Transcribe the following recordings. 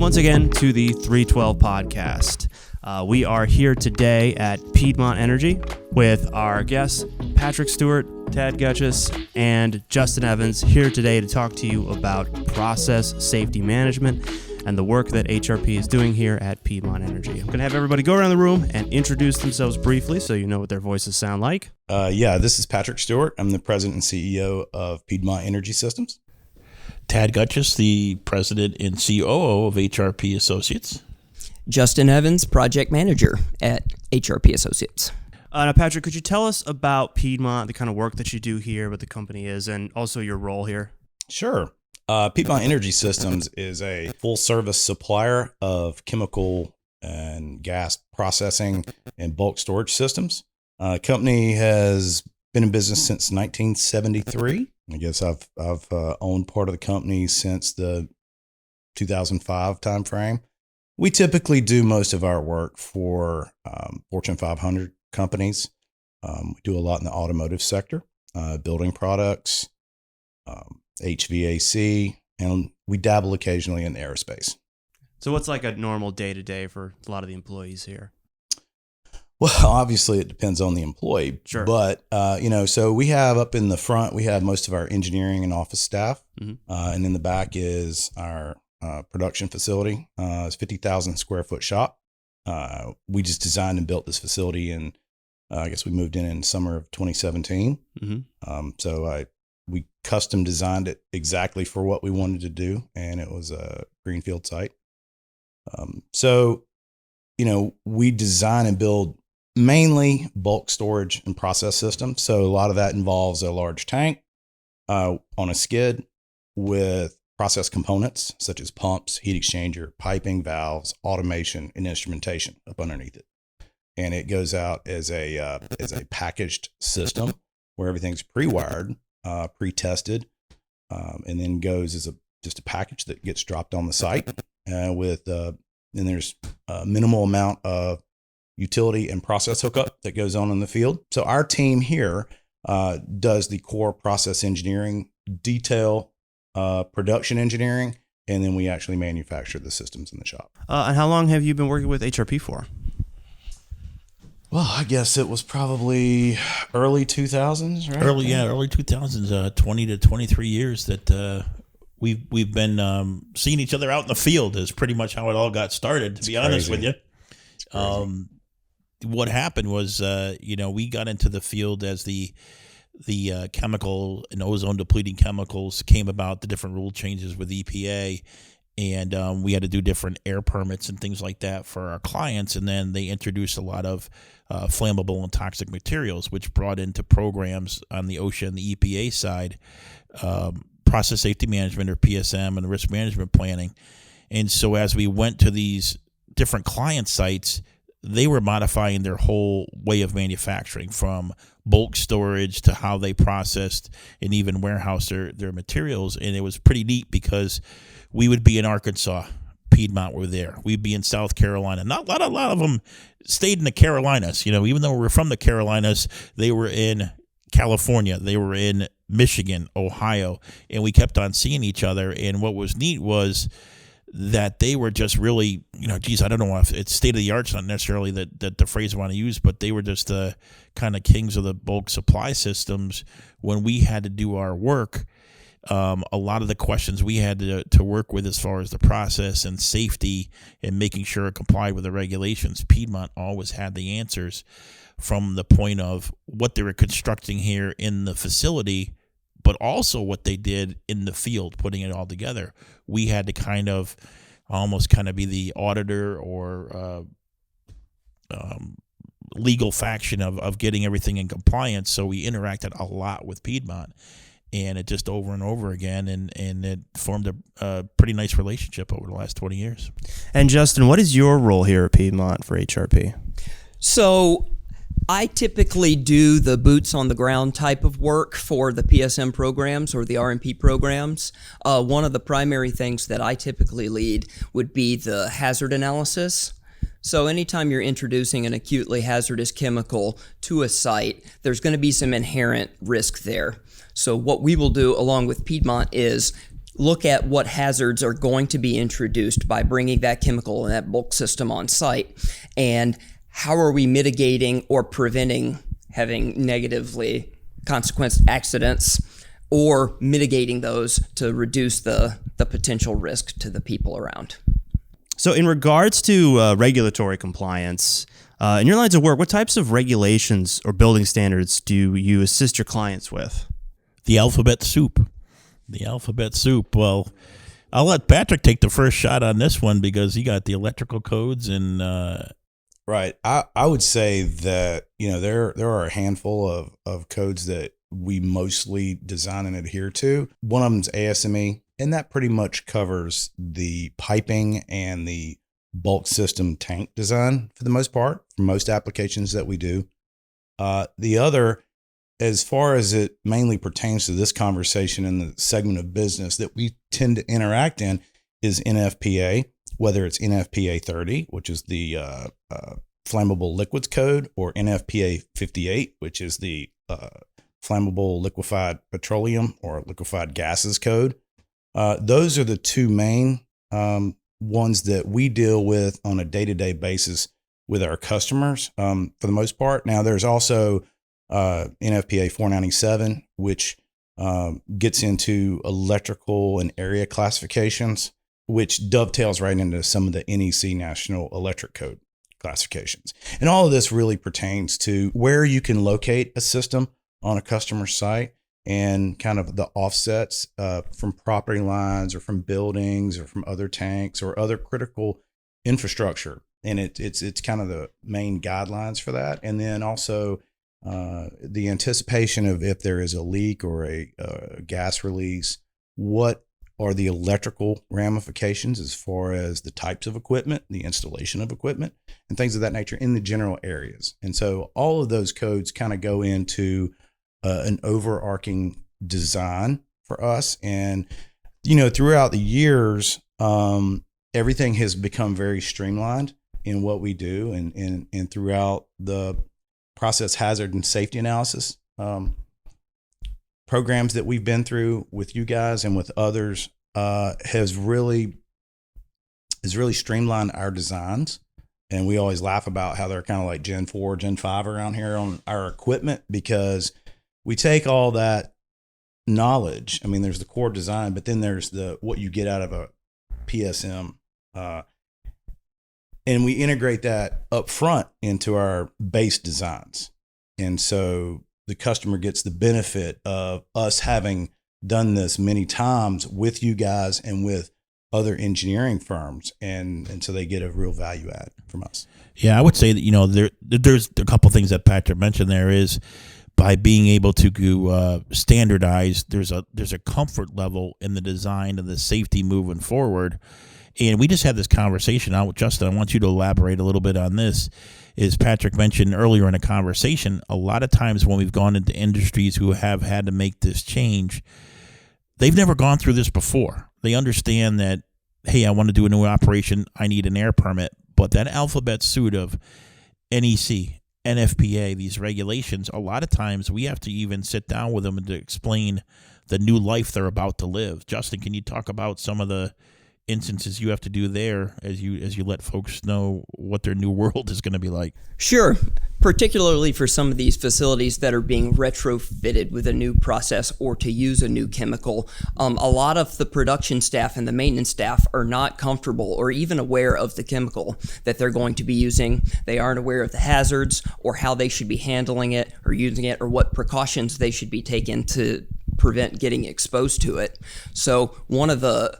Welcome once again to the 312 podcast. We are here today at Piedmont Energy with our guests, Patrick Stewart, Ted Goetcheus, and Justin Evans, here today to talk to you about process safety management and the work that HRP is doing here at Piedmont Energy. I'm going to have everybody go around the room and introduce themselves briefly so you know what their voices sound like. This is Patrick Stewart. I'm the President and CEO of Piedmont Energy Systems. Tad Goetcheus, the President and COO of HRP Associates. Justin Evans, Project Manager at HRP Associates. Now, Patrick, could you tell us about Piedmont, the kind of work that you do here, what the company is, and also your role here? Sure. Piedmont Energy Systems is a full-service supplier of chemical and gas processing and bulk storage systems. The company has been in business since 1973. I guess I've owned part of the company since the 2005 timeframe. We typically do most of our work for Fortune 500 companies. We do a lot in the automotive sector, building products, HVAC, and we dabble occasionally in aerospace. So what's like a normal day-to-day for a lot of the employees here? Well, obviously it depends on the employee. Sure. But, so we have up in the front, we have most of our engineering and office staff. Mm-hmm. And in the back is our production facility. It's a 50,000 square foot shop. We just designed and built this facility and I guess we moved in summer of 2017. Mm-hmm. We custom designed it exactly for what we wanted to do, and it was a greenfield site. We design and build mainly bulk storage and process systems. So a lot of that involves a large tank on a skid with process components such as pumps, heat exchanger, piping, valves, automation, and instrumentation up underneath it. And it goes out as a packaged system where everything's pre-wired, pre-tested, and then goes as just a package that gets dropped on the site and there's a minimal amount of utility and process hookup that goes on in the field. So our team here does the core process engineering, detail, production engineering, and then we actually manufacture the systems in the shop. And how long have you been working with HRP for? Well, I guess it was probably early 2000s, right? Early 2000s, 20 to 23 years that we've been seeing each other out in the field is pretty much how it all got started, to be honest with you. What happened was, we got into the field as the chemical and ozone depleting chemicals came about, the different rule changes with EPA. And we had to do different air permits and things like that for our clients. And then they introduced a lot of flammable and toxic materials, which brought into programs on the OSHA and the EPA side, process safety management or PSM and risk management planning. And so as we went to these different client sites, they were modifying their whole way of manufacturing, from bulk storage to how they processed and even warehouse their materials. And it was pretty neat because we would be in Arkansas, Piedmont were there. We'd be in South Carolina. Not a lot of them stayed in the Carolinas. Even though we're from the Carolinas, they were in California. They were in Michigan, Ohio, and we kept on seeing each other. And what was neat was that they were just really, I don't know if it's state of the art, not necessarily that the phrase I want to use, but they were just the kind of kings of the bulk supply systems. When we had to do our work, a lot of the questions we had to work with as far as the process and safety and making sure it complied with the regulations, Piedmont always had the answers from the point of what they were constructing here in the facility, but also what they did in the field, putting it all together. We had to almost be the auditor or legal faction of getting everything in compliance. So we interacted a lot with Piedmont, and it just over and over again, and it formed a pretty nice relationship over the last 20 years. And Justin, what is your role here at Piedmont for HRP? So I typically do the boots on the ground type of work for the PSM programs or the RMP programs. One of the primary things that I typically lead would be the hazard analysis. So anytime you're introducing an acutely hazardous chemical to a site, there's going to be some inherent risk there. So what we will do along with Piedmont is look at what hazards are going to be introduced by bringing that chemical and that bulk system on site, and how are we mitigating or preventing having negatively consequence accidents, or mitigating those to reduce the potential risk to the people around. So in regards to regulatory compliance, in your lines of work, what types of regulations or building standards do you assist your clients with? The alphabet soup. The alphabet soup. Well, I'll let Patrick take the first shot on this one because he got the electrical codes and Right. I would say that, there are a handful of codes that we mostly design and adhere to. One of them is ASME, and that pretty much covers the piping and the bulk system tank design for the most part, for most applications that we do. The other, as far as it mainly pertains to this conversation in the segment of business that we tend to interact in, is NFPA, whether it's NFPA 30, which is the flammable liquids code, or NFPA 58, which is the flammable liquefied petroleum or liquefied gases code. Those are the two main ones that we deal with on a day-to-day basis with our customers for the most part. Now, there's also NFPA 497, which gets into electrical and area classifications, which dovetails right into some of the NEC National Electric Code classifications. And all of this really pertains to where you can locate a system on a customer site and kind of the offsets from property lines or from buildings or from other tanks or other critical infrastructure. And it's kind of the main guidelines for that. And then also the anticipation of if there is a leak or a gas release, what are the electrical ramifications as far as the types of equipment, the installation of equipment, and things of that nature in the general areas. And so all of those codes kind of go into an overarching design for us. And, throughout the years, everything has become very streamlined in what we do and throughout the process hazard and safety analysis programs that we've been through with you guys and with others has really streamlined our designs. And we always laugh about how they're kind of like Gen 4, Gen 5 around here on our equipment, because we take all that knowledge. I mean, there's the core design, but then there's what you get out of a PSM. And we integrate that up front into our base designs. And so the customer gets the benefit of us having done this many times with you guys and with other engineering firms. And so they get a real value add from us. Yeah, I would say that, there's a couple things that Patrick mentioned there is by being able to standardize, there's a comfort level in the design and the safety moving forward. And we just had this conversation. Justin, I want you to elaborate a little bit on this. As Patrick mentioned earlier in a conversation, a lot of times when we've gone into industries who have had to make this change, they've never gone through this before. They understand that, hey, I want to do a new operation, I need an air permit. But that alphabet soup of NEC, NFPA, these regulations, a lot of times we have to even sit down with them and to explain the new life they're about to live. Justin, can you talk about some of the instances you have to do there as you let folks know what their new world is going to be like? Sure. Particularly for some of these facilities that are being retrofitted with a new process or to use a new chemical, a lot of the production staff and the maintenance staff are not comfortable or even aware of the chemical that they're going to be using. They aren't aware of the hazards or how they should be handling it or using it or what precautions they should be taking to prevent getting exposed to it. So one of the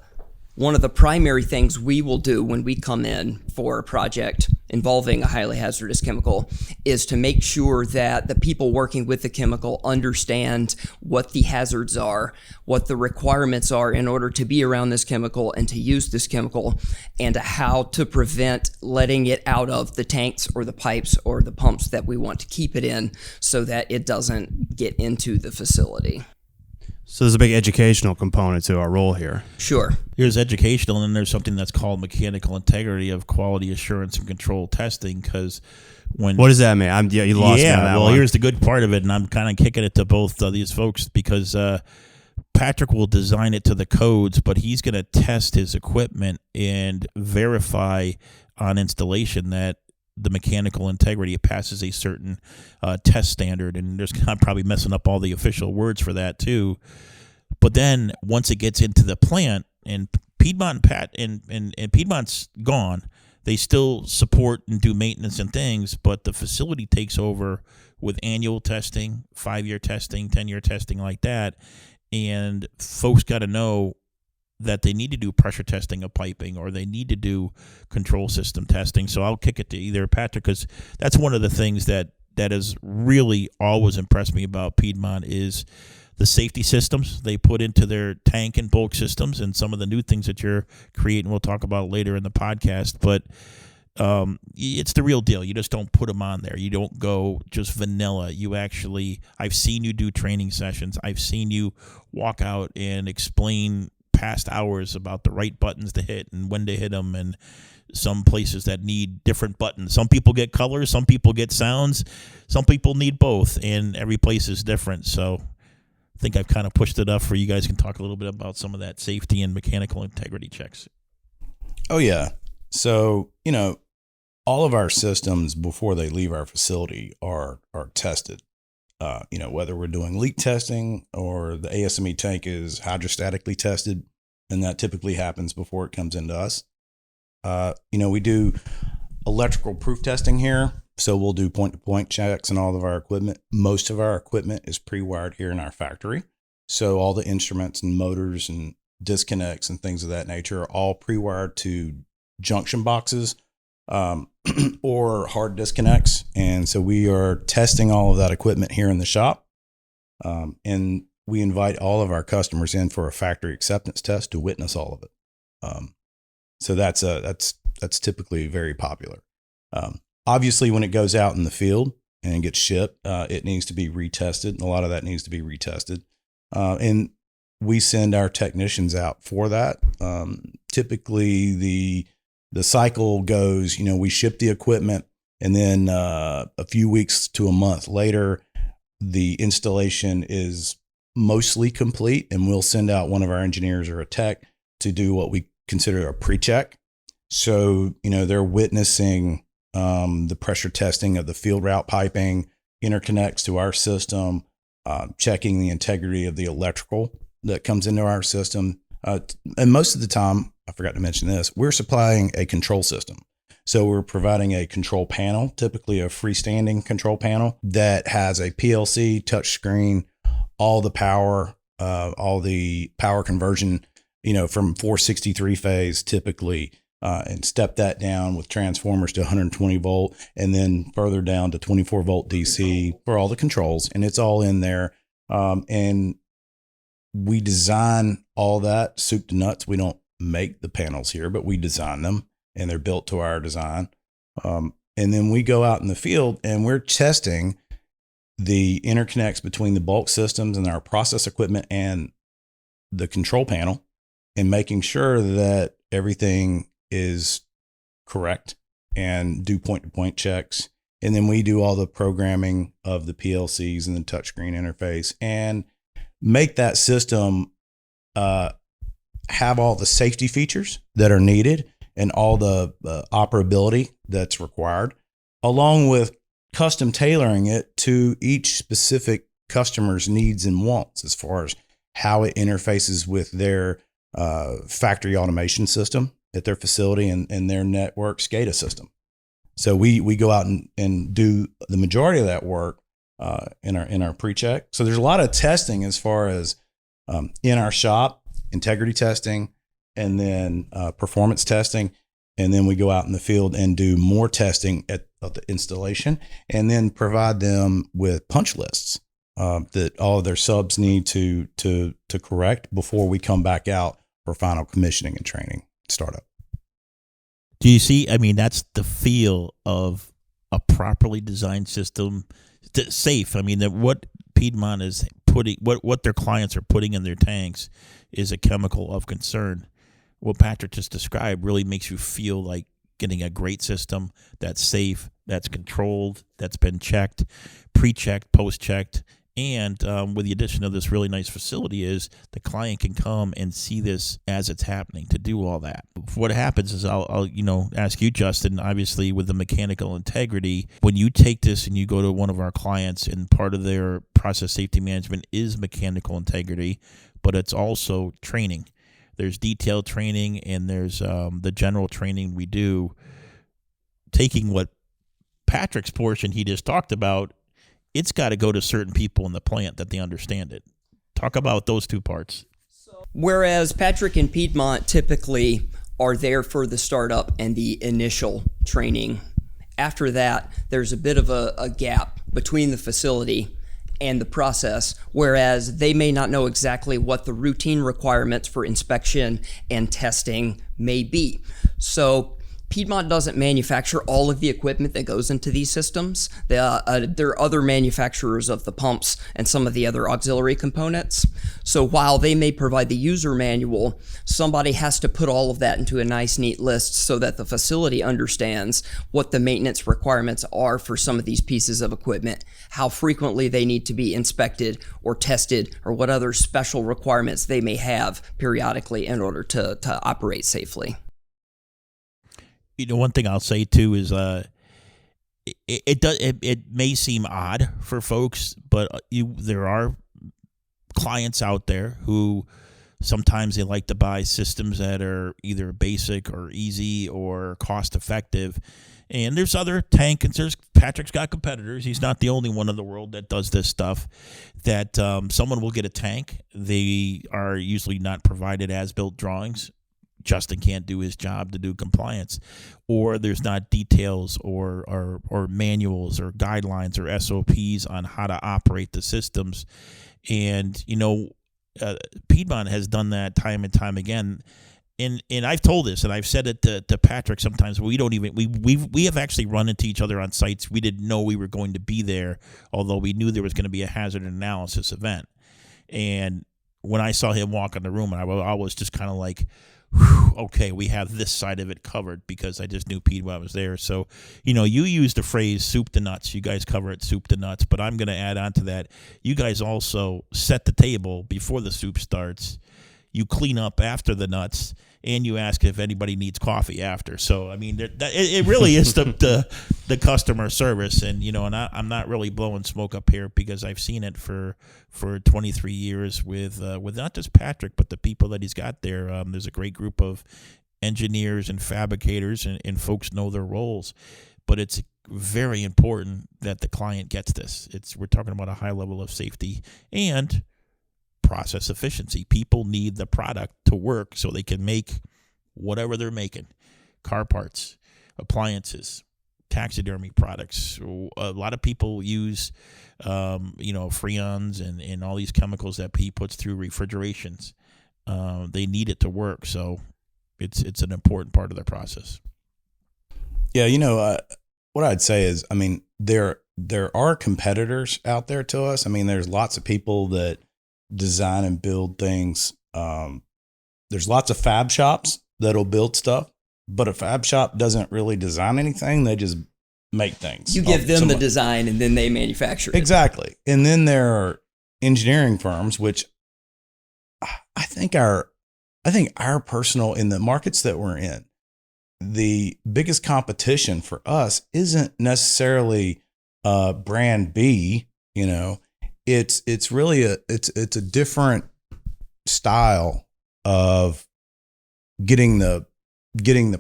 primary things we will do when we come in for a project involving a highly hazardous chemical is to make sure that the people working with the chemical understand what the hazards are, what the requirements are in order to be around this chemical and to use this chemical, and how to prevent letting it out of the tanks or the pipes or the pumps that we want to keep it in so that it doesn't get into the facility. So there's a big educational component to our role here. Sure. There's educational, and then there's something that's called mechanical integrity of quality assurance and control testing. Because what does that mean? You lost me on that well, one. Here's the good part of it, and I'm kind of kicking it to both these folks because Patrick will design it to the codes, but he's going to test his equipment and verify on installation that the mechanical integrity passes a certain test standard. And I'm probably messing up all the official words for that too. But then once it gets into the plant, and Piedmont and Piedmont's gone, they still support and do maintenance and things, but the facility takes over with annual testing, 5-year testing, 10-year testing like that. And folks got to know that they need to do pressure testing of piping, or they need to do control system testing. So I'll kick it to either Patrick, because that's one of the things that has really always impressed me about Piedmont is the safety systems they put into their tank and bulk systems, and some of the new things that you're creating. We'll talk about later in the podcast, but it's the real deal. You just don't put them on there. You don't go just vanilla. You actually, I've seen you do training sessions. I've seen you walk out and explain past hours about the right buttons to hit and when to hit them, and some places that need different buttons. Some people get colors, some people get sounds, some people need both, and every place is different. So I think I've kind of pushed it up for you guys can talk a little bit about some of that safety and mechanical integrity checks. Oh, yeah. So, all of our systems before they leave our facility are tested. Whether we're doing leak testing or the ASME tank is hydrostatically tested, and that typically happens before it comes into us. We do electrical proof testing here. So we'll do point-to-point checks on all of our equipment. Most of our equipment is pre-wired here in our factory. So all the instruments and motors and disconnects and things of that nature are all pre-wired to junction boxes or hard disconnects. And so we are testing all of that equipment here in the shop. And we invite all of our customers in for a factory acceptance test to witness all of it. So that's typically very popular. Obviously, when it goes out in the field and gets shipped, it needs to be retested. And a lot of that needs to be retested. And we send our technicians out for that. Typically, the cycle goes, we ship the equipment, and then a few weeks to a month later, the installation is mostly complete, and we'll send out one of our engineers or a tech to do what we consider a pre-check. So, they're witnessing the pressure testing of the field route piping, interconnects to our system, checking the integrity of the electrical that comes into our system. And most of the time, I forgot to mention this, we're supplying a control system. So we're providing a control panel, typically a freestanding control panel that has a PLC, touchscreen, all the power conversion, from 463 phase typically, and step that down with transformers to 120 volt, and then further down to 24 volt DC for all the controls. And it's all in there. And we design all that soup to nuts. We don't make the panels here, but we design them, and they're built to our design. And then we go out in the field and we're testing the interconnects between the bulk systems and our process equipment and the control panel, and making sure that everything is correct, and do point-to-point checks. And then we do all the programming of the PLCs and the touchscreen interface, and make that system have all the safety features that are needed and all the operability that's required, along with custom tailoring it to each specific customer's needs and wants as far as how it interfaces with their factory automation system at their facility and their network SCADA system. So we go out and do the majority of that work in our pre-check. So there's a lot of testing as far as in our shop, integrity testing, and then performance testing. And then we go out in the field and do more testing at the installation, and then provide them with punch lists that all of their subs need to correct before we come back out for final commissioning and training startup. Do you see? I mean, that's the feel of a properly designed system, safe. I mean, that what Piedmont is putting, what their clients are putting in their tanks, is a chemical of concern. What Patrick just described really makes you feel like getting a great system that's safe, that's controlled, that's been checked, pre-checked, post-checked, And with the addition of this really nice facility is the client can come and see this as it's happening to do all that. What happens is I'll ask you, Justin, obviously with the mechanical integrity, when you take this and you go to one of our clients and part of their process safety management is mechanical integrity, but it's also training. There's detailed training and there's the general training we do. Taking what Patrick's portion he just talked about, it's got to go to certain people in the plant that they understand it. Talk about those two parts. Whereas Patrick and Piedmont typically are there for the startup and the initial training. After that, there's a bit of a gap between the facility and the process, whereas they may not know exactly what the routine requirements for inspection and testing may be. So Piedmont doesn't manufacture all of the equipment that goes into these systems. There are other manufacturers of the pumps and some of the other auxiliary components. So while they may provide the user manual, somebody has to put all of that into a nice, neat list so that the facility understands what the maintenance requirements are for some of these pieces of equipment, how frequently they need to be inspected or tested, or what other special requirements they may have periodically in order to operate safely. One thing I'll say too is it may seem odd for folks, but there are clients out there who sometimes they like to buy systems that are either basic or easy or cost effective. And there's other tank, and Patrick's got competitors. He's not the only one in the world that does this stuff. That someone will get a tank. They are usually not provided as-built drawings. Justin can't do his job to do compliance, or there's not details or manuals or guidelines or SOPs on how to operate the systems. And, Piedmont has done that time and time again. And I've told this, and I've said it to Patrick sometimes. We have actually run into each other on sites. We didn't know we were going to be there, although we knew there was going to be a hazard analysis event. And when I saw him walk in the room, I was just kind of like, okay, we have this side of it covered, because I just knew Piedmont was there. So, you used the phrase soup to nuts. You guys cover it soup to nuts, but I'm going to add on to that. You guys also set the table before the soup starts. You clean up after the nuts, and you ask if anybody needs coffee after. So, I mean, it really is the customer service. And, and I'm not really blowing smoke up here, because I've seen it for 23 years with not just Patrick, but the people that he's got there. There's a great group of engineers and fabricators, and folks know their roles. But it's very important that the client gets this. We're talking about a high level of safety and process efficiency. People need the product to work so they can make whatever they're making. Car parts, appliances, taxidermy products. A lot of people use, freons and all these chemicals that he puts through refrigerations. They need it to work, so it's an important part of their process. Yeah, what I'd say is, I mean, there are competitors out there to us. I mean, there's lots of people that design and build things. There's lots of fab shops that'll build stuff, but a fab shop doesn't really design anything. They just make things. You give them the design, and then they manufacture it. Exactly. And then there are engineering firms, which I think our personal, in the markets that we're in, the biggest competition for us isn't necessarily brand B. It's really a different style of getting the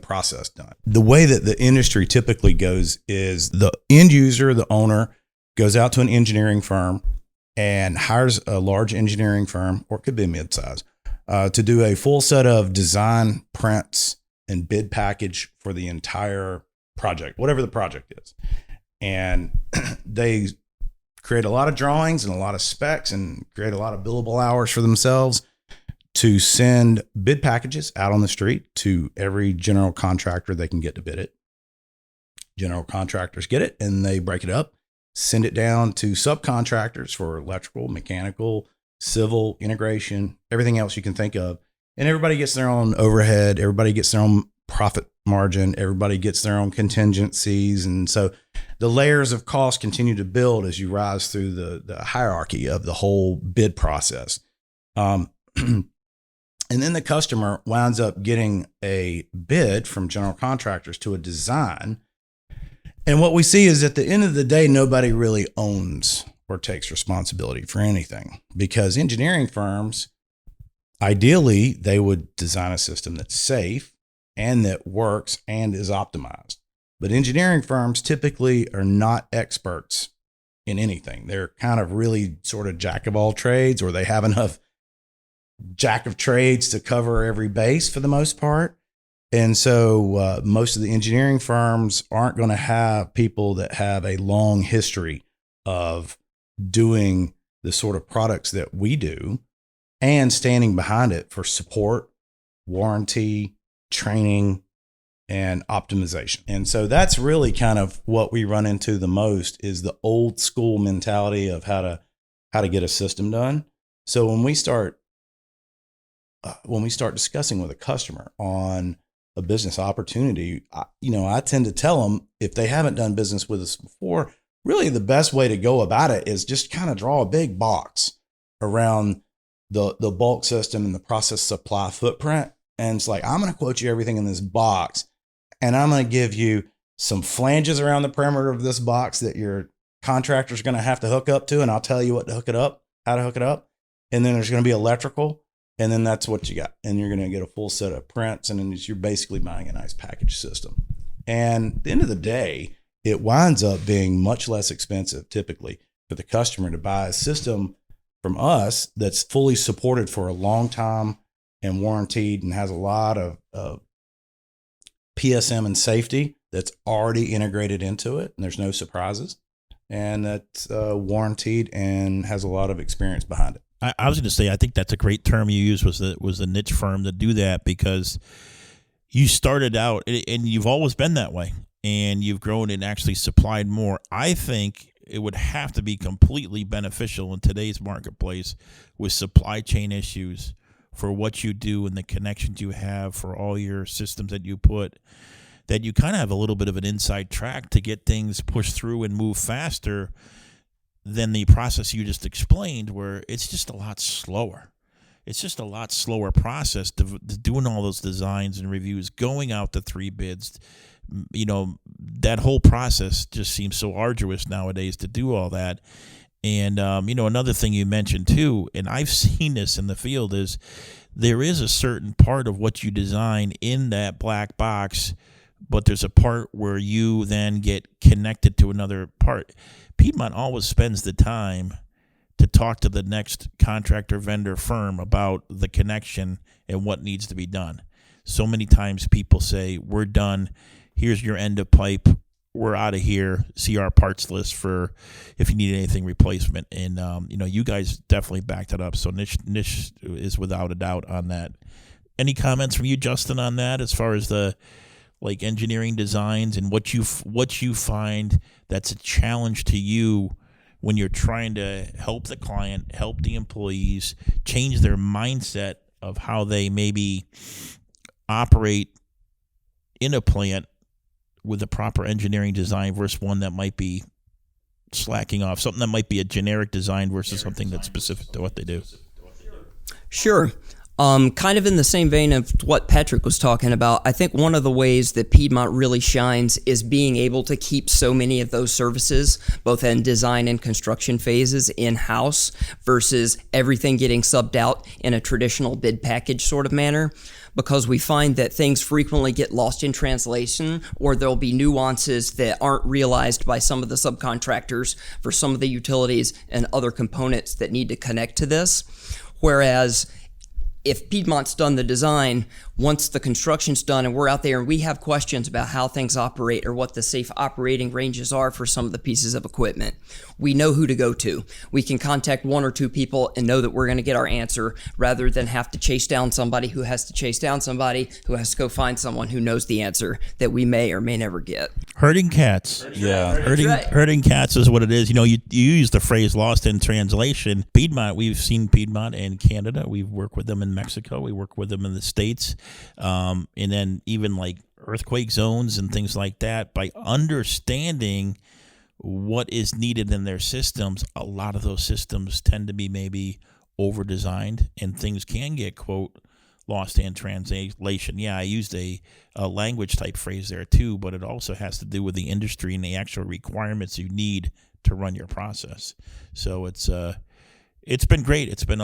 process done. The way that the industry typically goes is the end user, the owner, goes out to an engineering firm and hires a large engineering firm, or it could be a mid-size, to do a full set of design, prints, and bid package for the entire project, whatever the project is. And they create a lot of drawings and a lot of specs and create a lot of billable hours for themselves to send bid packages out on the street to every general contractor they can get to bid it. General contractors get it and they break it up, send it down to subcontractors for electrical, mechanical, civil, integration, everything else you can think of. And everybody gets their own overhead. Everybody gets their own profit margin. Everybody gets their own contingencies. And so the layers of cost continue to build as you rise through the hierarchy of the whole bid process. And then the customer winds up getting a bid from general contractors to a design. And what we see is at the end of the day, nobody really owns or takes responsibility for anything, because engineering firms, ideally, they would design a system that's safe and that works and is optimized. But engineering firms typically are not experts in anything. They're kind of really sort of jack of all trades, or they have enough jack of trades to cover every base for the most part. And so most of the engineering firms aren't going to have people that have a long history of doing the sort of products that we do and standing behind it for support, warranty, training, and optimization. And so that's really kind of what we run into the most, is the old school mentality of how to get a system done. So when we start discussing with a customer on a business opportunity, I tend to tell them, if they haven't done business with us before, really the best way to go about it is just kind of draw a big box around the bulk system and the process supply footprint. And it's like, I'm going to quote you everything in this box, and I'm going to give you some flanges around the perimeter of this box that your contractor's going to have to hook up to, and I'll tell you how to hook it up. And then there's going to be electrical. And then that's what you got. And you're going to get a full set of prints. And then you're basically buying a nice package system. And at the end of the day, it winds up being much less expensive typically for the customer to buy a system from us that's fully supported for a long time and warranted and has a lot of PSM and safety that's already integrated into it. And there's no surprises. And that's warranted and has a lot of experience behind it. I was going to say, I think that's a great term you used, was the niche firm to do that, because you started out and you've always been that way, and you've grown and actually supplied more. I think it would have to be completely beneficial in today's marketplace with supply chain issues for what you do and the connections you have for all your systems that you put, that you kind of have a little bit of an inside track to get things pushed through and move faster than the process you just explained, where it's just a lot slower. It's just a lot slower process doing all those designs and reviews, going out to 3 bids. That whole process just seems so arduous nowadays to do all that. And, another thing you mentioned too, and I've seen this in the field, is there is a certain part of what you design in that black box, but there's a part where you then get connected to another part. Piedmont always spends the time to talk to the next contractor vendor firm about the connection and what needs to be done. So many times people say, we're done. Here's your end of pipe. We're out of here. See our parts list for if you need anything replacement. And, you guys definitely backed it up. So niche is without a doubt on that. Any comments from you, Justin, on that, as far as the engineering designs and what you find that's a challenge to you when you're trying to help the client, help the employees, change their mindset of how they maybe operate in a plant with the proper engineering design versus one that might be slacking off, something that might be a generic design versus something that's specific to what they do? Sure. Kind of in the same vein of what Patrick was talking about, I think one of the ways that Piedmont really shines is being able to keep so many of those services, both in design and construction phases, in-house versus everything getting subbed out in a traditional bid package sort of manner, because we find that things frequently get lost in translation, or there'll be nuances that aren't realized by some of the subcontractors for some of the utilities and other components that need to connect to this. Whereas if Piedmont's done the design, once the construction's done and we're out there and we have questions about how things operate or what the safe operating ranges are for some of the pieces of equipment, we know who to go to. We can contact 1 or 2 people and know that we're going to get our answer, rather than have to chase down somebody who has to chase down somebody who has to go find someone who knows the answer that we may or may never get. Herding cats. Yeah. Herding cats is what it is. You use the phrase lost in translation. Piedmont, we've seen Piedmont in Canada. We've worked with them in Mexico. We work with them in the States. And then even like earthquake zones and things like that, by understanding what is needed in their systems, a lot of those systems tend to be maybe over-designed, and things can get, quote, lost in translation. Yeah, I used a language type phrase there too, but it also has to do with the industry and the actual requirements you need to run your process. So it's been great. It's been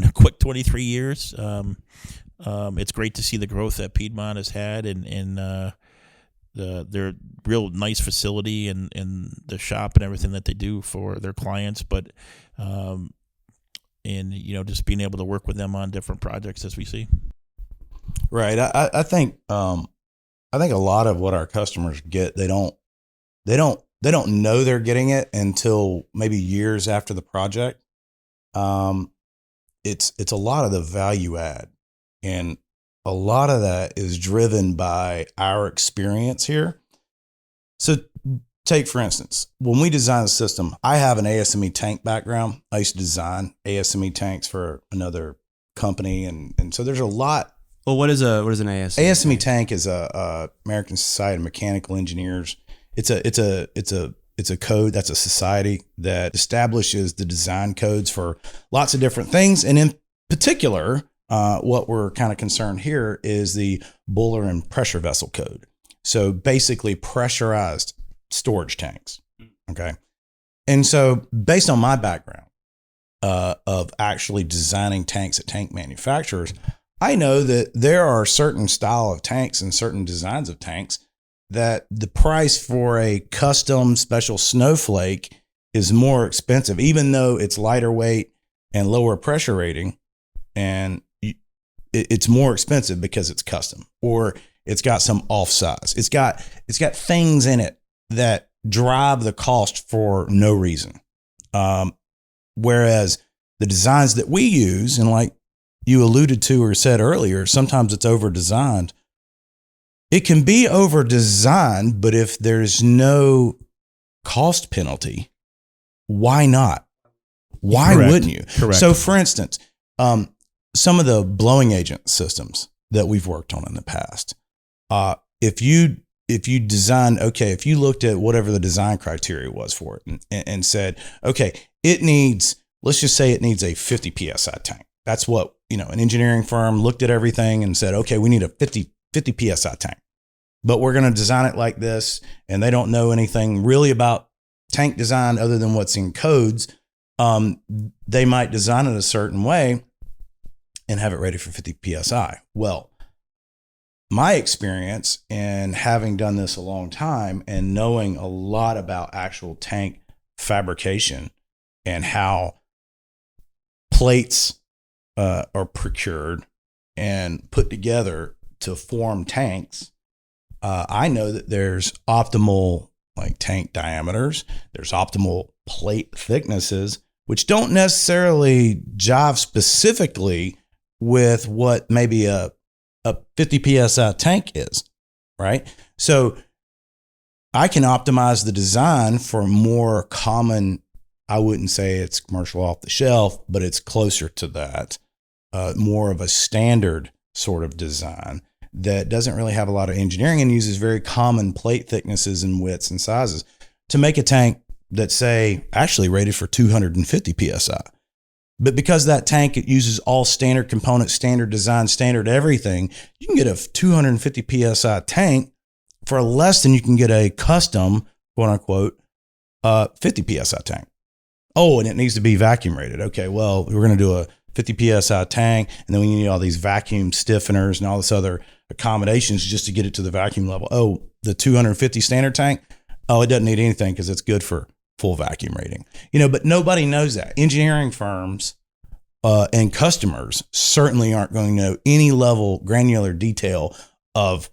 a quick 23 years. It's great to see the growth that Piedmont has had, and their real nice facility and the shop and everything that they do for their clients. But and just being able to work with them on different projects as we see. Right. I think a lot of what our customers get, they don't know they're getting it until maybe years after the project. It's a lot of the value add, and a lot of that is driven by our experience here. So take, for instance, when we design a system, I have an ASME tank background. I used to design ASME tanks for another company. And so there's a lot. Well, what is an ASME? ASME tank is a American Society of Mechanical Engineers. It's a code. That's a society that establishes the design codes for lots of different things. And in particular, what we're kind of concerned here is the boiler and pressure vessel code. So basically pressurized storage tanks. Okay. And so based on my background of actually designing tanks at tank manufacturers, I know that there are certain style of tanks and certain designs of tanks that the price for a custom special snowflake is more expensive, even though it's lighter weight and lower pressure rating, and it's more expensive because it's custom, or it's got some off size. It's got things in it that drive the cost for no reason. Whereas the designs that we use, and like you alluded to or said earlier, sometimes it's over designed. It can be over designed, but if there's no cost penalty, why not? Why Correct. wouldn't you? Correct. So for instance, some of the blowing agent systems that we've worked on in the past, if you looked at whatever the design criteria was for it and said, okay, let's just say it needs a 50 PSI tank. That's what, an engineering firm looked at everything and said, okay, we need a 50 PSI tank, but we're going to design it like this. And they don't know anything really about tank design other than what's in codes. They might design it a certain way and have it ready for 50 PSI. Well, my experience in having done this a long time and knowing a lot about actual tank fabrication and how plates are procured and put together to form tanks, I know that there's optimal tank diameters, there's optimal plate thicknesses, which don't necessarily jive specifically with what maybe a 50 PSI tank is, right? So I can optimize the design for more common, I wouldn't say it's commercial off the shelf, but it's closer to that, more of a standard sort of design that doesn't really have a lot of engineering and uses very common plate thicknesses and widths and sizes to make a tank that's, say, actually rated for 250 PSI. But because that tank, it uses all standard components, standard design, standard everything, you can get a 250 PSI tank for less than you can get a custom, quote unquote, 50 PSI tank. Oh, and it needs to be vacuum rated. Okay, well, we're going to do a 50 PSI tank, and then we need all these vacuum stiffeners and all this other accommodations just to get it to the vacuum level. Oh, the 250 standard tank, oh, it doesn't need anything because it's good for full vacuum rating. But nobody knows that. Engineering firms and customers certainly aren't going to know any level granular detail of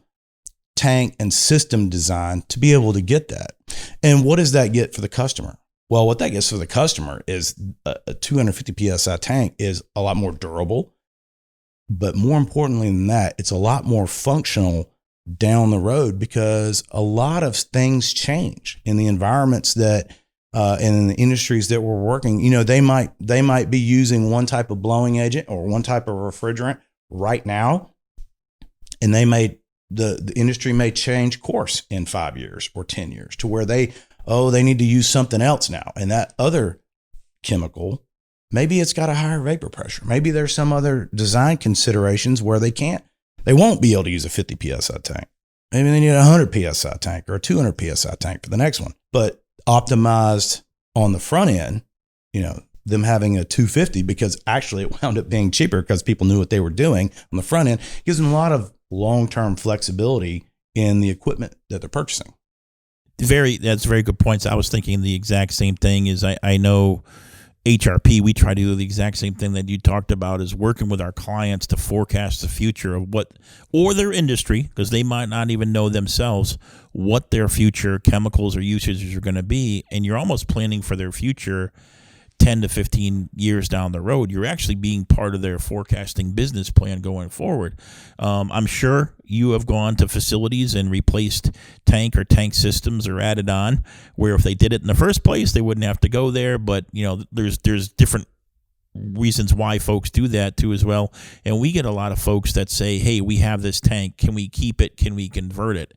tank and system design to be able to get that. And what does that get for the customer? Well, what that gets for the customer is a 250 PSI tank is a lot more durable, but more importantly than that, it's a lot more functional down the road because a lot of things change in the environments that and in the industries that we're working. They might be using one type of blowing agent or one type of refrigerant right now, and they may the industry may change course in 5 years or 10 years to where they need to use something else now. And that other chemical, maybe it's got a higher vapor pressure. Maybe there's some other design considerations where they won't be able to use a 50 PSI tank. Maybe they need a 100 PSI tank or a 200 PSI tank for the next one. But optimized on the front end, them having a 250, because actually it wound up being cheaper because people knew what they were doing on the front end, gives them a lot of long-term flexibility in the equipment that they're purchasing. That's very good points. I was thinking the exact same thing. I know HRP, we try to do the exact same thing that you talked about, is working with our clients to forecast the future of or their industry, because they might not even know themselves what their future chemicals or usages are going to be. And you're almost planning for their future 10 to 15 years down the road. You're actually being part of their forecasting business plan going forward. I'm sure you have gone to facilities and replaced tank systems or added on, where if they did it in the first place, they wouldn't have to go there. But, there's different reasons why folks do that too as well. And we get a lot of folks that say, hey, we have this tank. Can we keep it? Can we convert it?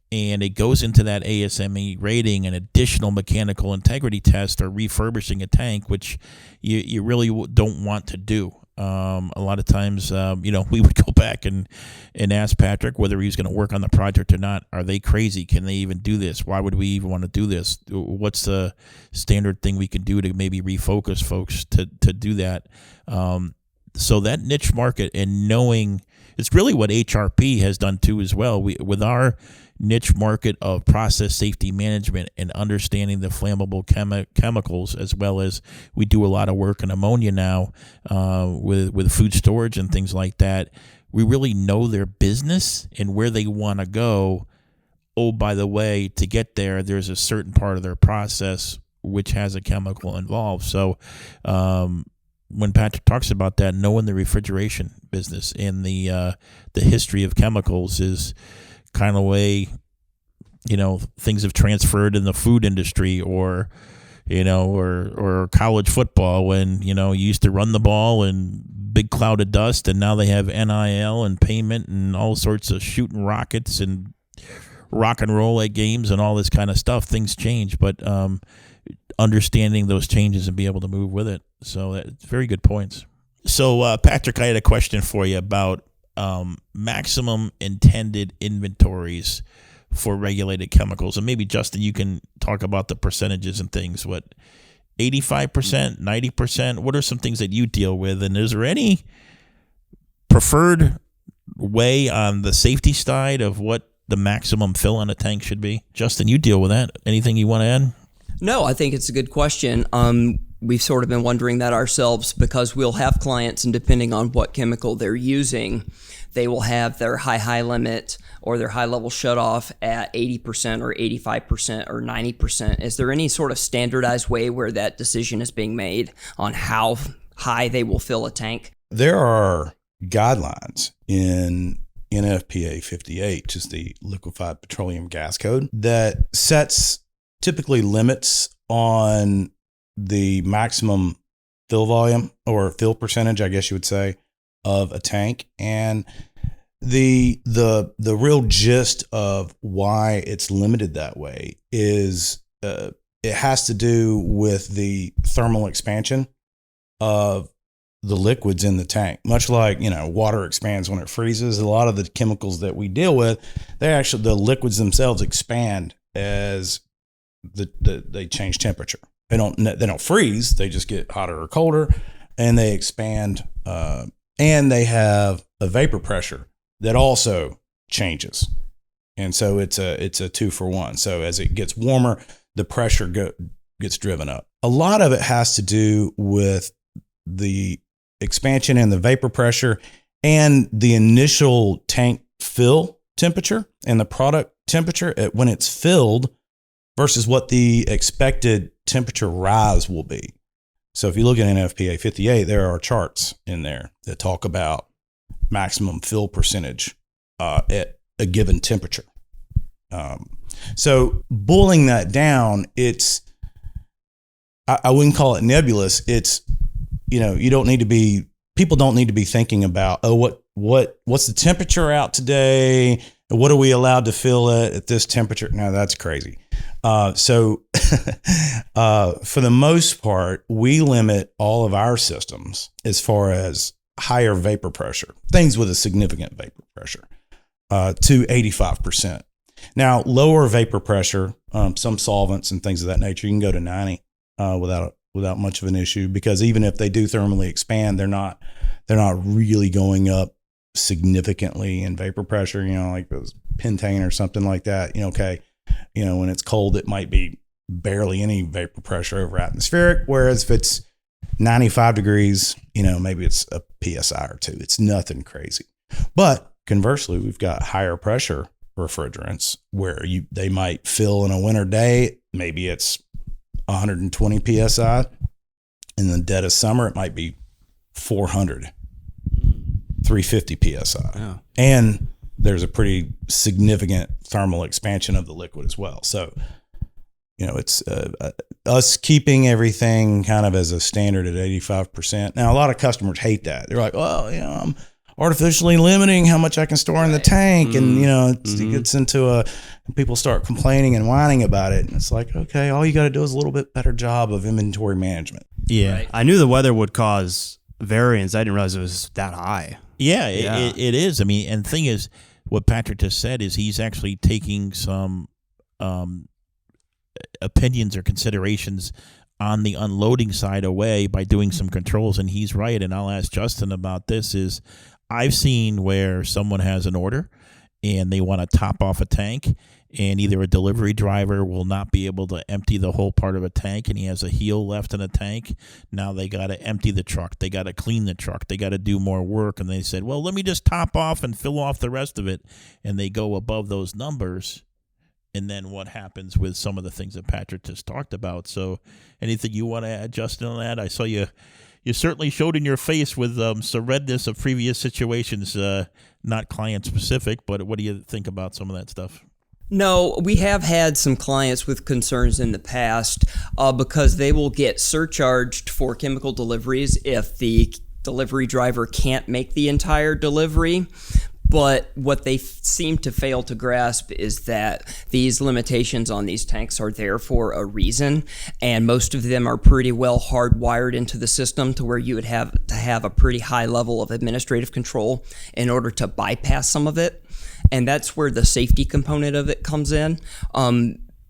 And it goes into that ASME rating, an additional mechanical integrity test, or refurbishing a tank, which you really don't want to do. A lot of times, we would go back and ask Patrick whether he's going to work on the project or not. Are they crazy? Can they even do this? Why would we even want to do this? What's the standard thing we can do to maybe refocus folks to do that? So that niche market, and knowing, it's really what HRP has done too as well. With our niche market of process safety management and understanding the flammable chemicals, as well as we do a lot of work in ammonia now with food storage and things like that. We really know their business and where they want to go. Oh, by the way, to get there, there's a certain part of their process which has a chemical involved. So when Patrick talks about that, knowing the refrigeration business and the history of chemicals is kind of way, things have transferred in the food industry, or college football, when, you used to run the ball and big cloud of dust, and now they have NIL and payment and all sorts of shooting rockets and rock and roll at games and all this kind of stuff. Things change, but understanding those changes and be able to move with it. So that's very good points. So Patrick, I had a question for you about maximum intended inventories for regulated chemicals. And maybe, Justin, you can talk about the percentages and things. What, 85%, 90%? What are some things that you deal with? And is there any preferred way on the safety side of what the maximum fill on a tank should be? Justin, you deal with that. Anything you want to add? No, I think it's a good question. We've sort of been wondering that ourselves, because we'll have clients, and depending on what chemical they're using, they will have their high limit or their high level shutoff at 80% or 85% or 90%. Is there any sort of standardized way where that decision is being made on how high they will fill a tank? There are guidelines in NFPA 58, which is the Liquefied Petroleum Gas Code, that sets typically limits on the maximum fill volume, or fill percentage, I guess you would say, of a tank. And the real gist of why it's limited that way is it has to do with the thermal expansion of the liquids in the tank. Much like, water expands when it freezes, a lot of the chemicals that we deal with, the liquids themselves expand as they change temperature. They don't freeze. They just get hotter or colder, and they expand. And they have a vapor pressure that also changes, and so it's a 2-for-1. So as it gets warmer, the pressure gets driven up. A lot of it has to do with the expansion and the vapor pressure, and the initial tank fill temperature and the product temperature when it's filled versus what the expected temperature rise will be. So if you look at NFPA 58, there are charts in there that talk about maximum fill percentage at a given temperature. So boiling that down, I wouldn't call it nebulous. It's, people don't need to be thinking about, what's the temperature out today? What are we allowed to fill it at this temperature? No, that's crazy. So for the most part, we limit all of our systems as far as higher vapor pressure, things with a significant vapor pressure, to 85%. Now, lower vapor pressure, some solvents and things of that nature, you can go to 90 without much of an issue, because even if they do thermally expand, they're not really going up significantly in vapor pressure, like those pentane or something like that. Okay, when it's cold, it might be barely any vapor pressure over atmospheric, whereas if it's 95 degrees, maybe it's a PSI or two. It's nothing crazy. But conversely, we've got higher pressure refrigerants where they might fill in a winter day. Maybe it's 120 PSI. In the dead of summer, it might be 400, 350 PSI. Yeah. And there's a pretty significant thermal expansion of the liquid as well. So, it's us keeping everything kind of as a standard at 85%. Now, a lot of customers hate that. They're like, well, I'm artificially limiting how much I can store in the tank. And, it gets into people start complaining and whining about it. And it's like, okay, all you got to do is a little bit better job of inventory management. Yeah. Right. I knew the weather would cause variance. I didn't realize it was that high. Yeah, it is. I mean, and the thing is, what Patrick just said is he's actually taking some opinions or considerations on the unloading side away by doing some controls. And he's right. And I'll ask Justin about this is I've seen where someone has an order and they want to top off a tank, and either a delivery driver will not be able to empty the whole part of a tank, and he has a heel left in a tank. Now they got to empty the truck. They got to clean the truck. They got to do more work. And they said, well, let me just top off and fill off the rest of it. And they go above those numbers. And then what happens with some of the things that Patrick just talked about. So anything you want to add, Justin, on that? I saw you certainly showed in your face with some redness of previous situations, not client-specific, but what do you think about some of that stuff? No, we have had some clients with concerns in the past because they will get surcharged for chemical deliveries if the delivery driver can't make the entire delivery. But what they seem to fail to grasp is that these limitations on these tanks are there for a reason, and most of them are pretty well hardwired into the system to where you would have to have a pretty high level of administrative control in order to bypass some of it. And that's where the safety component of it comes in.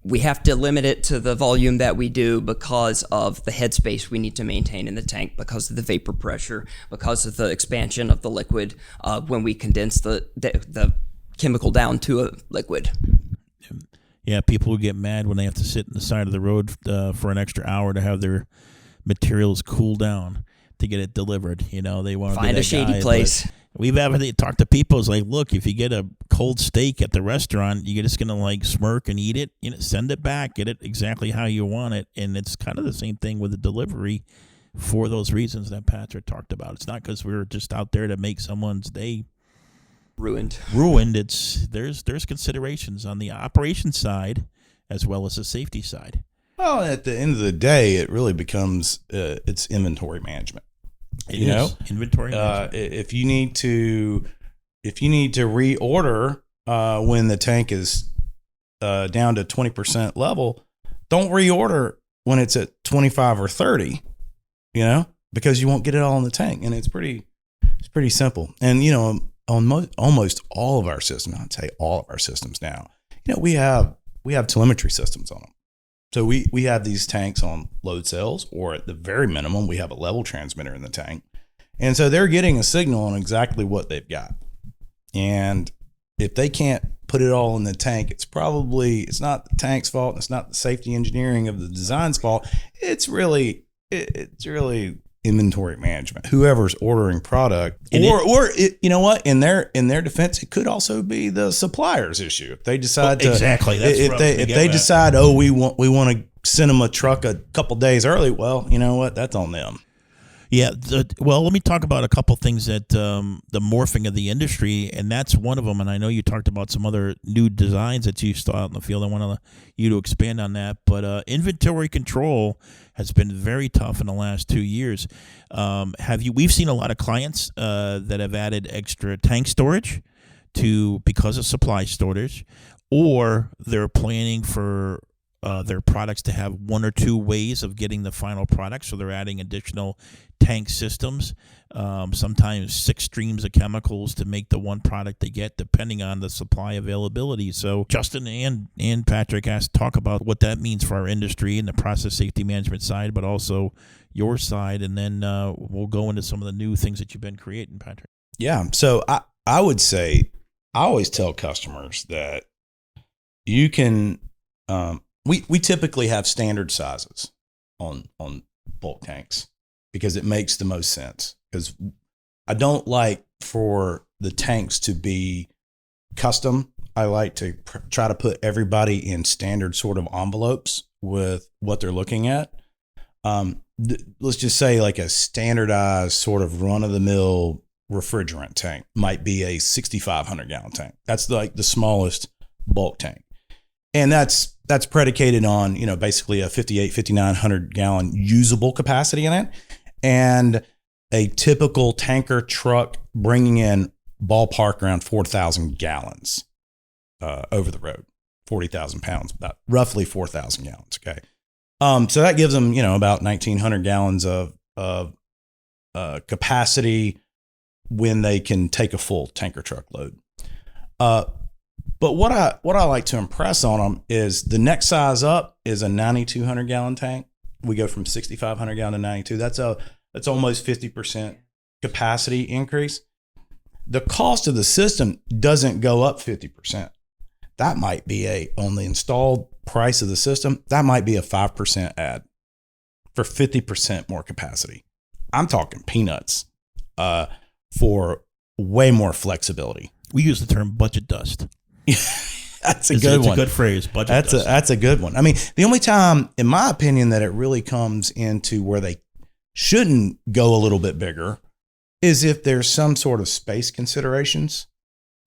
We have to limit it to the volume that we do because of the headspace we need to maintain in the tank, because of the vapor pressure, because of the expansion of the liquid when we condense the chemical down to a liquid. Yeah, people will get mad when they have to sit on the side of the road for an extra hour to have their materials cool down to get it delivered. They want to find a shady place. We've talked to people. It's like, look, if you get a cold steak at the restaurant, you're just going to smirk and eat it, send it back, get it exactly how you want it. And it's kind of the same thing with the delivery for those reasons that Patrick talked about. It's not because we're just out there to make someone's day ruined. It's there's considerations on the operation side as well as the safety side. Well, at the end of the day, it really becomes it's inventory management. Inventory management. If you need to reorder when the tank is down to 20% level, don't reorder when it's at 25 or 30. Because you won't get it all in the tank, and it's pretty simple. And on almost all of our systems, I'd say all of our systems now, we have telemetry systems on them. So we have these tanks on load cells, or at the very minimum, we have a level transmitter in the tank. And so they're getting a signal on exactly what they've got. And if they can't put it all in the tank, it's not the tank's fault. It's not the safety engineering of the design's fault. It's really inventory management. Whoever's ordering product, or you know what? In their defense, it could also be the supplier's issue. If they decide exactly, that's if they decide, we want to send them a truck a couple days early. Well, you know what? That's on them. Yeah. Well, let me talk about a couple things that the morphing of the industry, and that's one of them. And I know you talked about some other new designs that you saw out in the field. I want you to expand on that. But inventory control has been very tough in the last 2 years. We've seen a lot of clients that have added extra tank storage because of supply shortage, or they're planning for their products to have one or two ways of getting the final product, so they're adding additional tank systems, sometimes 6 streams of chemicals to make the one product they get, depending on the supply availability. So Justin and Patrick asked to talk about what that means for our industry and the process safety management side, but also your side, and then we'll go into some of the new things that you've been creating, Patrick. Yeah. So I would say, I always tell customers that you can, we typically have standard sizes on bulk tanks because it makes the most sense. Because I don't like for the tanks to be custom. I like to try to put everybody in standard sort of envelopes with what they're looking at. Let's just say like a standardized sort of run-of-the-mill refrigerant tank might be a 6,500 gallon tank. That's like the smallest bulk tank. And that's predicated on, basically a 5,900 gallon usable capacity in it. And a typical tanker truck bringing in ballpark around 4,000 gallons over the road, 40,000 pounds, about roughly 4,000 gallons. Okay. So that gives them, about 1,900 gallons of capacity when they can take a full tanker truck load. But what I like to impress on them is the next size up is a 9,200 gallon tank. We go from 6,500 gallon to 92. That's almost 50% capacity increase. The cost of the system doesn't go up 50%. That might be on the installed price of the system, that might be a 5% add for 50% more capacity. I'm talking peanuts for way more flexibility. We use the term budget dust. That's a good one. It's a good phrase. Budget dust. That's a good one. I mean, the only time, in my opinion, that it really comes into where they shouldn't go a little bit bigger is if there's some sort of space considerations,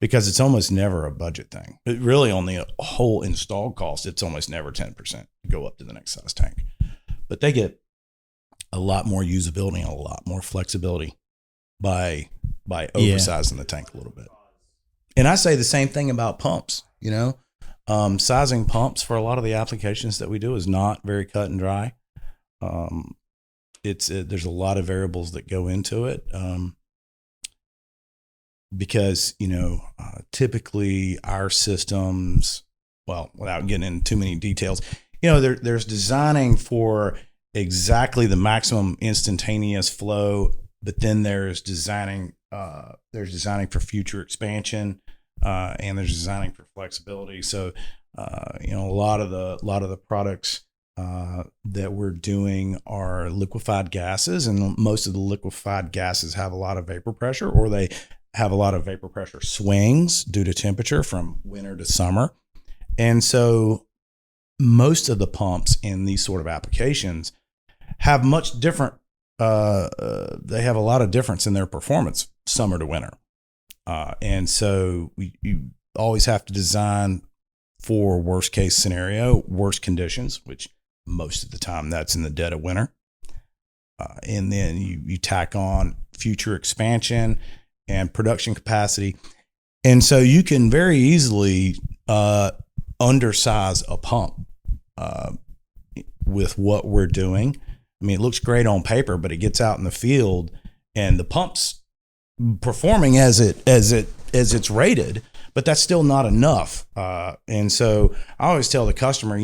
because it's almost never a budget thing. But really, on the whole installed cost, it's almost never 10% to go up to the next size tank. But they get a lot more usability and a lot more flexibility by oversizing the tank a little bit. And I say the same thing about pumps. Sizing pumps for a lot of the applications that we do is not very cut and dry. There's a lot of variables that go into it. Because, typically our systems, well, without getting into too many details, there's designing for exactly the maximum instantaneous flow, but then there's designing for future expansion, and there's designing for flexibility. So, a lot of the products that we're doing are liquefied gases, and most of the liquefied gases have a lot of vapor pressure, or they have a lot of vapor pressure swings due to temperature from winter to summer. And so most of the pumps in these sort of applications have much different, they have a lot of difference in their performance summer to winter. And so you always have to design for worst case scenario, worst conditions, which most of the time that's in the dead of winter. And then you tack on future expansion and production capacity. And so you can very easily undersize a pump with what we're doing. I mean, it looks great on paper, but it gets out in the field and the pump's performing as it's rated, but that's still not enough. And so I always tell the customer,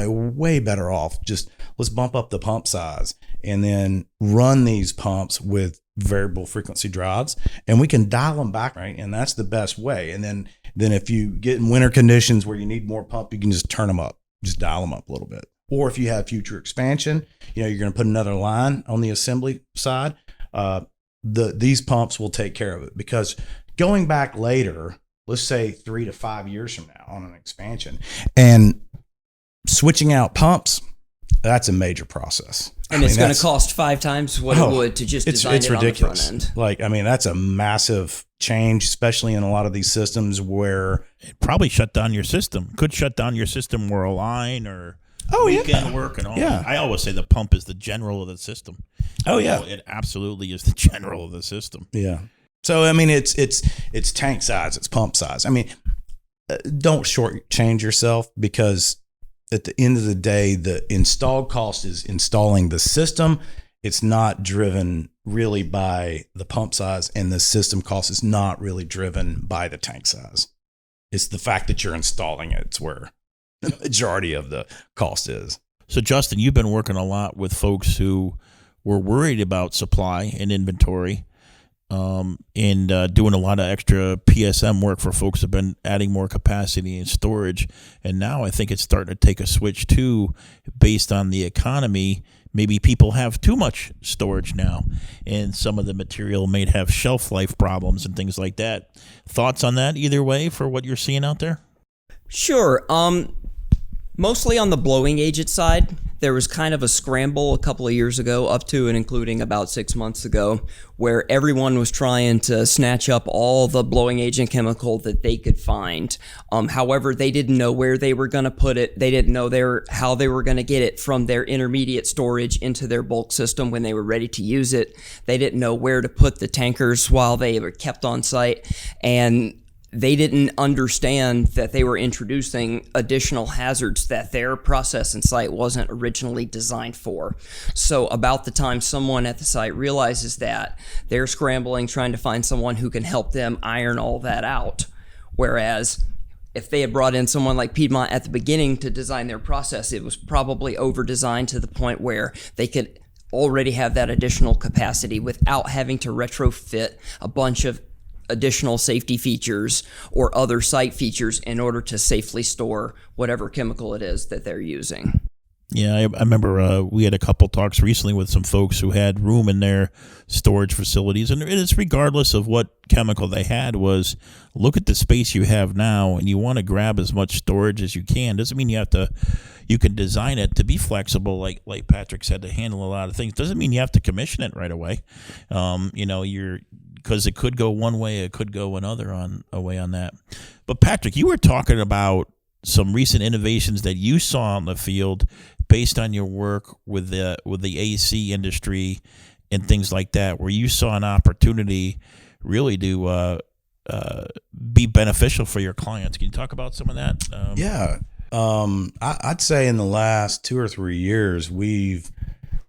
way better off just let's bump up the pump size and then run these pumps with variable frequency drives, and we can dial them back, right? And that's the best way. And then if you get in winter conditions where you need more pump, you can just turn them up, just dial them up a little bit. Or if you have future expansion, you're going to put another line on the assembly side. These pumps will take care of it, because going back later, let's say 3 to 5 years from now on an expansion, and switching out pumps, that's a major process. And it's going to cost 5 times what it would to just design it ridiculous. On the front end. That's a massive change, especially in a lot of these systems where it probably shut down your system. Could shut down your system or a line or weekend work and all. Yeah. I always say the pump is the general of the system. Oh, yeah. It absolutely is the general of the system. Yeah. So I mean, it's tank size, it's pump size. I mean, don't shortchange yourself, because at the end of the day, the installed cost is installing the system. It's not driven really by the pump size, and the system cost is not really driven by the tank size. It's the fact that you're installing it. It's where the majority of the cost is. So, Justin, you've been working a lot with folks who were worried about supply and inventory, and doing a lot of extra PSM work for folks who have been adding more capacity and storage. And now I think it's starting to take a switch too, based on the economy. Maybe people have too much storage now, and some of the material may have shelf life problems and things like that. Thoughts on that either way for what you're seeing out there? Sure. Mostly on the blowing agent side, there was kind of a scramble a couple of years ago, up to and including about 6 months ago, where everyone was trying to snatch up all the blowing agent chemical that they could find. However, they didn't know where they were going to put it. They didn't know how they were going to get it from their intermediate storage into their bulk system when they were ready to use it. They didn't know where to put the tankers while they were kept on site, and they didn't understand that they were introducing additional hazards that their process and site wasn't originally designed for. So about the time someone at the site realizes that, they're scrambling, trying to find someone who can help them iron all that out. Whereas if they had brought in someone like Piedmont at the beginning to design their process, it was probably over-designed to the point where they could already have that additional capacity without having to retrofit a bunch of additional safety features or other site features in order to safely store whatever chemical it is that they're using. Yeah, I remember we had a couple talks recently with some folks who had room in their storage facilities, and it's regardless of what chemical they had, was look at the space you have now, and you want to grab as much storage as you can. Doesn't mean you can design it to be flexible, like Patrick said, to handle a lot of things. Doesn't mean you have to commission it right away. Because it could go one way, it could go another way on that. But Patrick, you were talking about some recent innovations that you saw in the field based on your work with the AC industry and things like that, where you saw an opportunity really to be beneficial for your clients. Can you talk about some of that? Yeah. I'd say in the last 2 or 3 years, we've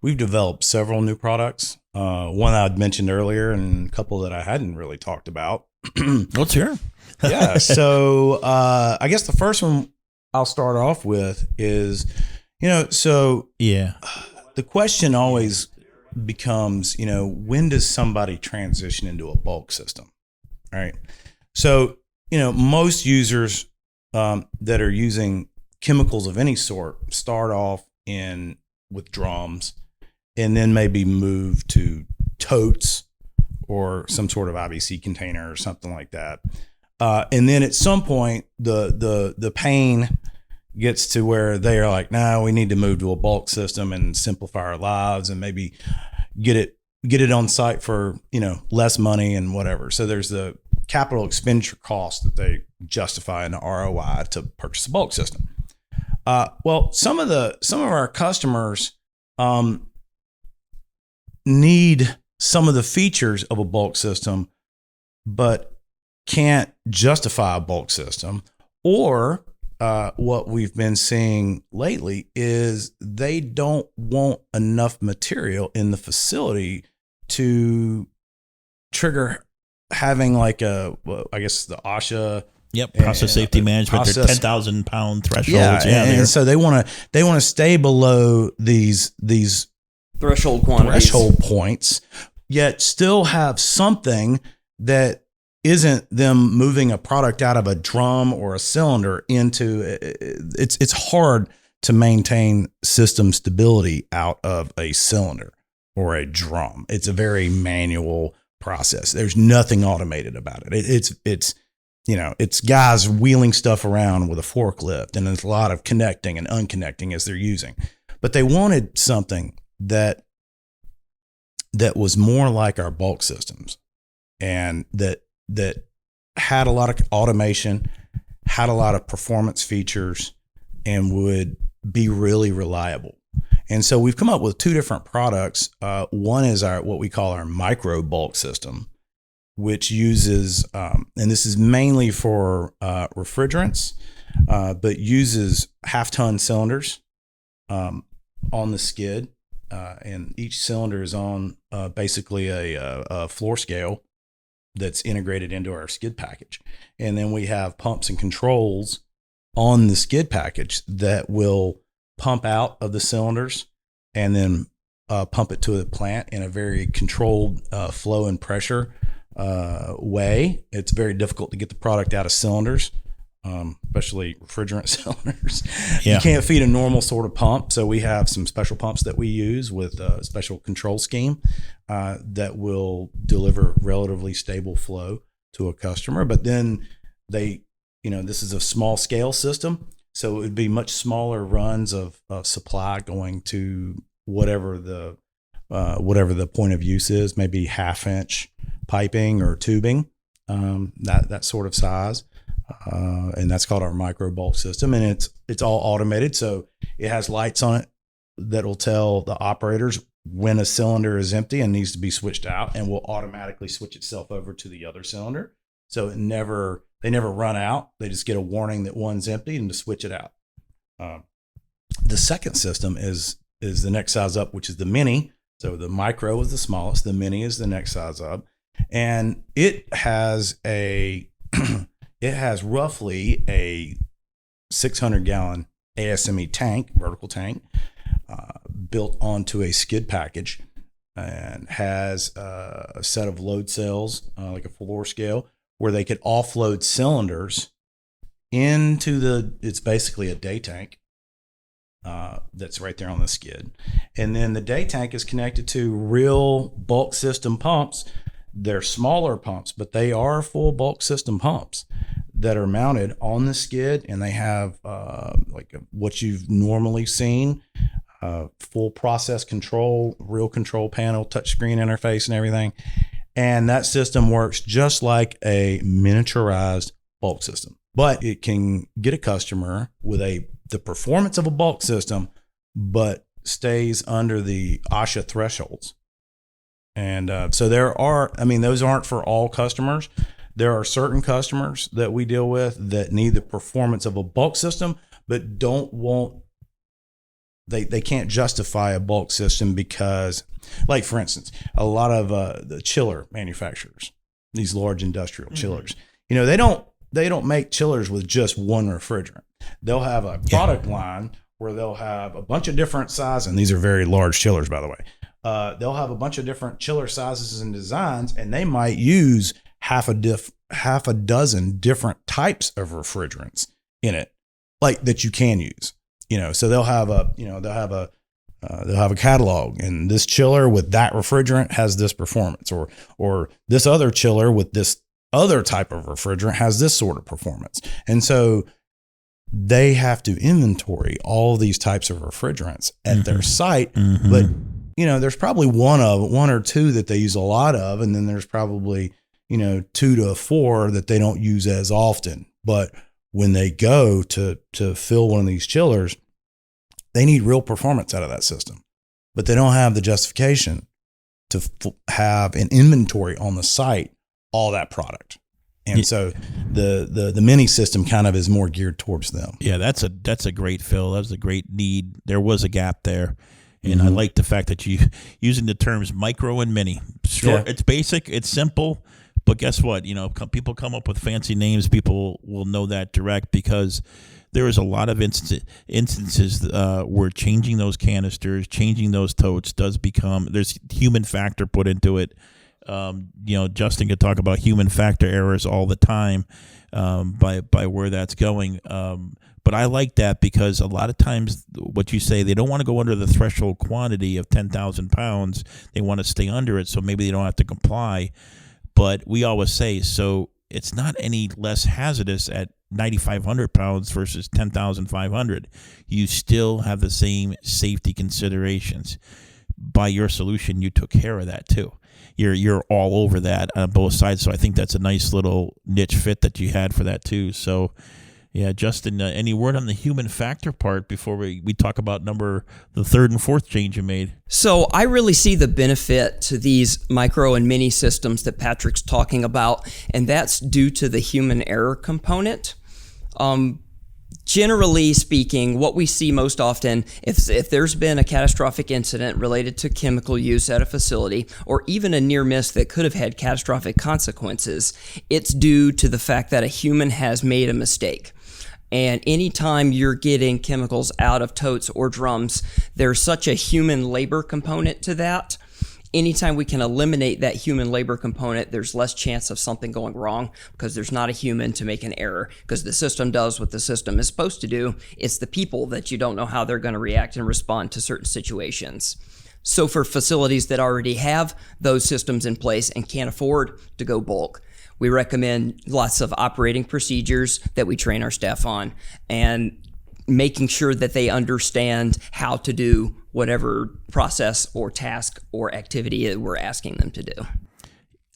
developed several new products. One I'd mentioned earlier, and a couple that I hadn't really talked about. Let's hear. Yeah. So I guess the first one I'll start off with is, the question always becomes, when does somebody transition into a bulk system? All right. So, most users that are using chemicals of any sort start off with drums, and then maybe move to totes or some sort of IBC container or something like that. And then at some point, the pain gets to where they are like, no, we need to move to a bulk system and simplify our lives and maybe get it on site for, less money and whatever. So there's the capital expenditure cost that they justify in the ROI to purchase a bulk system. Well, some of our customers need some of the features of a bulk system, but can't justify a bulk system. Or what we've been seeing lately is they don't want enough material in the facility to trigger having like the OSHA. Yep, process safety management. They're 10,000 pound thresholds. Yeah, and so they want to stay below these threshold quantities, threshold points, yet still have something that isn't them moving a product out of a drum or a cylinder into. It's hard to maintain system stability out of a cylinder or a drum. It's a very manual process. There's nothing automated about it. It's guys wheeling stuff around with a forklift, and there's a lot of connecting and unconnecting as they're using. But they wanted something that was more like our bulk systems, and that had a lot of automation, had a lot of performance features, and would be really reliable. And so we've come up with two different products. One is what we call our micro bulk system. which uses, and this is mainly for refrigerants, but uses half-ton cylinders on the skid. And each cylinder is on basically a floor scale that's integrated into our skid package. And then we have pumps and controls on the skid package that will pump out of the cylinders and then pump it to the plant in a very controlled flow and pressure way. It's very difficult to get the product out of cylinders, especially refrigerant cylinders. Yeah. You can't feed a normal sort of pump. So we have some special pumps that we use with a special control scheme that will deliver relatively stable flow to a customer. But then this is a small scale system. So it would be much smaller runs of supply going to whatever the point of use is, maybe 1/2-inch piping or tubing, that sort of size. And that's called our micro bulk system. And it's all automated. So it has lights on it that will tell the operators when a cylinder is empty and needs to be switched out, and will automatically switch itself over to the other cylinder. So they never run out. They just get a warning that one's empty and to switch it out. The second system is the next size up, which is the mini. So the micro is the smallest. The mini is the next size up. And it has roughly a 600-gallon ASME tank, vertical tank, built onto a skid package, and has a set of load cells, like a floor scale, where they could offload cylinders into it's basically a day tank that's right there on the skid. And then the day tank is connected to real bulk system pumps. They're smaller pumps, but they are full bulk system pumps that are mounted on the skid, and they have what you've normally seen, full process control, real control panel, touchscreen interface and everything. And that system works just like a miniaturized bulk system, but it can get a customer with the performance of a bulk system, but stays under the OSHA thresholds. And so those aren't for all customers. There are certain customers that we deal with that need the performance of a bulk system, but they can't justify a bulk system because, like, for instance, a lot of the chiller manufacturers, these large industrial chillers, they don't make chillers with just one refrigerant. They'll have a product line where they'll have a bunch of different sizes, and these are very large chillers, by the way. They'll have a bunch of different chiller sizes and designs, and they might use half a dozen different types of refrigerants in it, like that you can use. So they'll have a catalog, and this chiller with that refrigerant has this performance, or this other chiller with this other type of refrigerant has this sort of performance. And so they have to inventory all these types of refrigerants at their site, but there's probably one or two that they use a lot of, and then there's probably 2 to 4 that they don't use as often. But when they go to fill one of these chillers, they need real performance out of that system, but they don't have the justification to have an inventory on the site, all that product. And so the mini system kind of is more geared towards them. Yeah, that's a great fill. That was a great need. There was a gap there. And I like the fact that you using the terms micro and mini. It's basic, it's simple, but guess what? People come up with fancy names. People will know that direct, because there is a lot of instances where changing those canisters, changing those totes there's human factor put into it. Justin could talk about human factor errors all the time by where that's going. But I like that, because a lot of times what you say, they don't want to go under the threshold quantity of 10,000 pounds. They want to stay under it, so maybe they don't have to comply. But we always say, so it's not any less hazardous at 9,500 pounds versus 10,500. You still have the same safety considerations. By your solution, you took care of that too. You're all over that on both sides. So I think that's a nice little niche fit that you had for that too. So Yeah, Justin, any word on the human factor part before we talk about the third and fourth change you made? So I really see the benefit to these micro and mini systems that Patrick's talking about, and that's due to the human error component. Generally speaking, what we see most often, if there's been a catastrophic incident related to chemical use at a facility, or even a near miss that could have had catastrophic consequences, it's due to the fact that a human has made a mistake. And anytime you're getting chemicals out of totes or drums, there's such a human labor component to that. Anytime we can eliminate that human labor component, there's less chance of something going wrong because there's not a human to make an error, because the system does what the system is supposed to do. It's the people that you don't know how they're going to react and respond to certain situations. So for facilities that already have those systems in place and can't afford to go bulk, we recommend lots of operating procedures that we train our staff on, and making sure that they understand how to do whatever process or task or activity that we're asking them to do.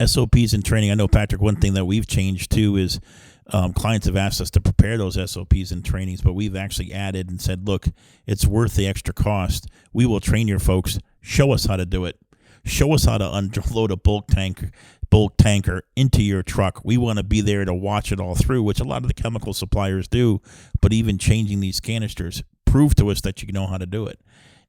SOPs and training. I know, Patrick, one thing that we've changed too is clients have asked us to prepare those SOPs and trainings, but we've actually added and said, look, it's worth the extra cost. We will train your folks. Show us how to do it. Show us how to unload a bulk tanker into your truck. We want to be there to watch it all through, which a lot of the chemical suppliers do. But even changing these canisters, prove to us that you know how to do it,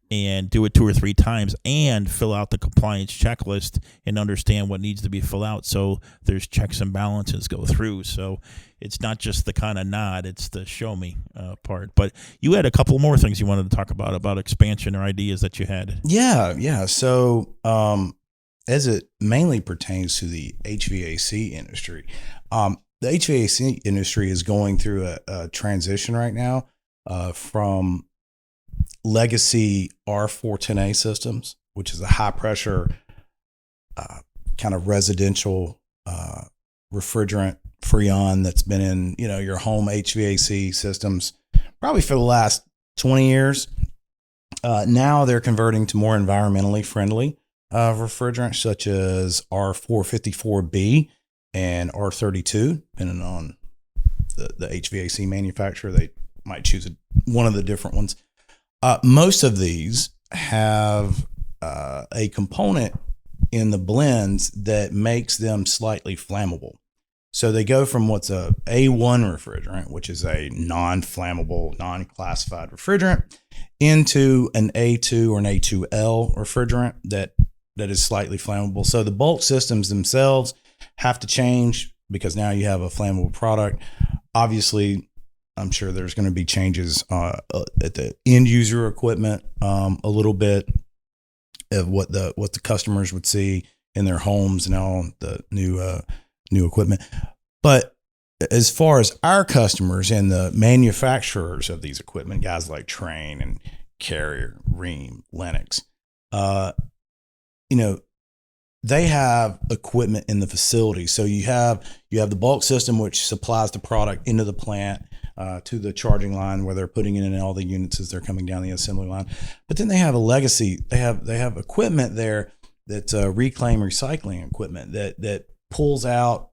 and do it 2 or 3 times, and fill out the compliance checklist and understand what needs to be filled out. So there's checks and balances go through. So it's not just the kind of nod, it's the show me part. But you had a couple more things you wanted to talk about expansion or ideas that you had. Yeah. So, as it mainly pertains to the HVAC industry, the HVAC industry is going through a transition right now from legacy R410A systems, which is a high pressure kind of residential refrigerant freon that's been in your home HVAC systems probably for the last 20 years. Now they're converting to more environmentally friendly refrigerants such as R454B and R32, depending on the HVAC manufacturer. They might choose one of the different ones. Most of these have a component in the blends that makes them slightly flammable. So they go from what's a A1 refrigerant, which is a non-flammable, non-classified refrigerant, into an A2 or an A2L refrigerant that is slightly flammable. So the bulk systems themselves have to change because now you have a flammable product. Obviously, I'm sure there's going to be changes at the end user equipment, a little bit of what the customers would see in their homes and all the new equipment. But as far as our customers and the manufacturers of these equipment, guys like Trane and Carrier, Rheem, Lennox, they have equipment in the facility. So you have the bulk system, which supplies the product into the plant, to the charging line where they're putting it in all the units as they're coming down the assembly line. But then they have a legacy. They have equipment there that's reclaim recycling equipment that pulls out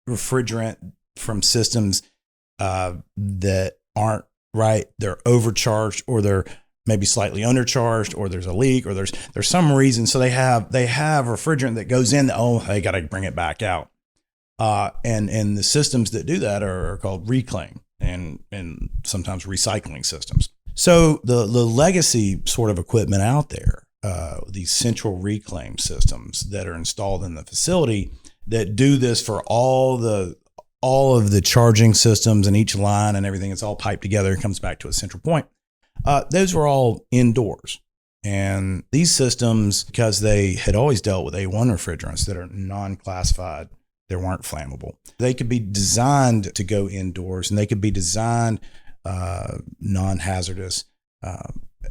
refrigerant from systems that aren't right. They're overcharged, or they're maybe slightly undercharged, or there's a leak, or there's some reason. So they have refrigerant that goes in. They got to bring it back out. And the systems that do that are called reclaim and sometimes recycling systems. So the legacy sort of equipment out there, these central reclaim systems that are installed in the facility that do this for all of the charging systems and each line and everything, it's all piped together and comes back to a central point. Those were all indoors. And these systems, because they had always dealt with A1 refrigerants that are non-classified, they weren't flammable. They could be designed to go indoors, and they could be designed non-hazardous.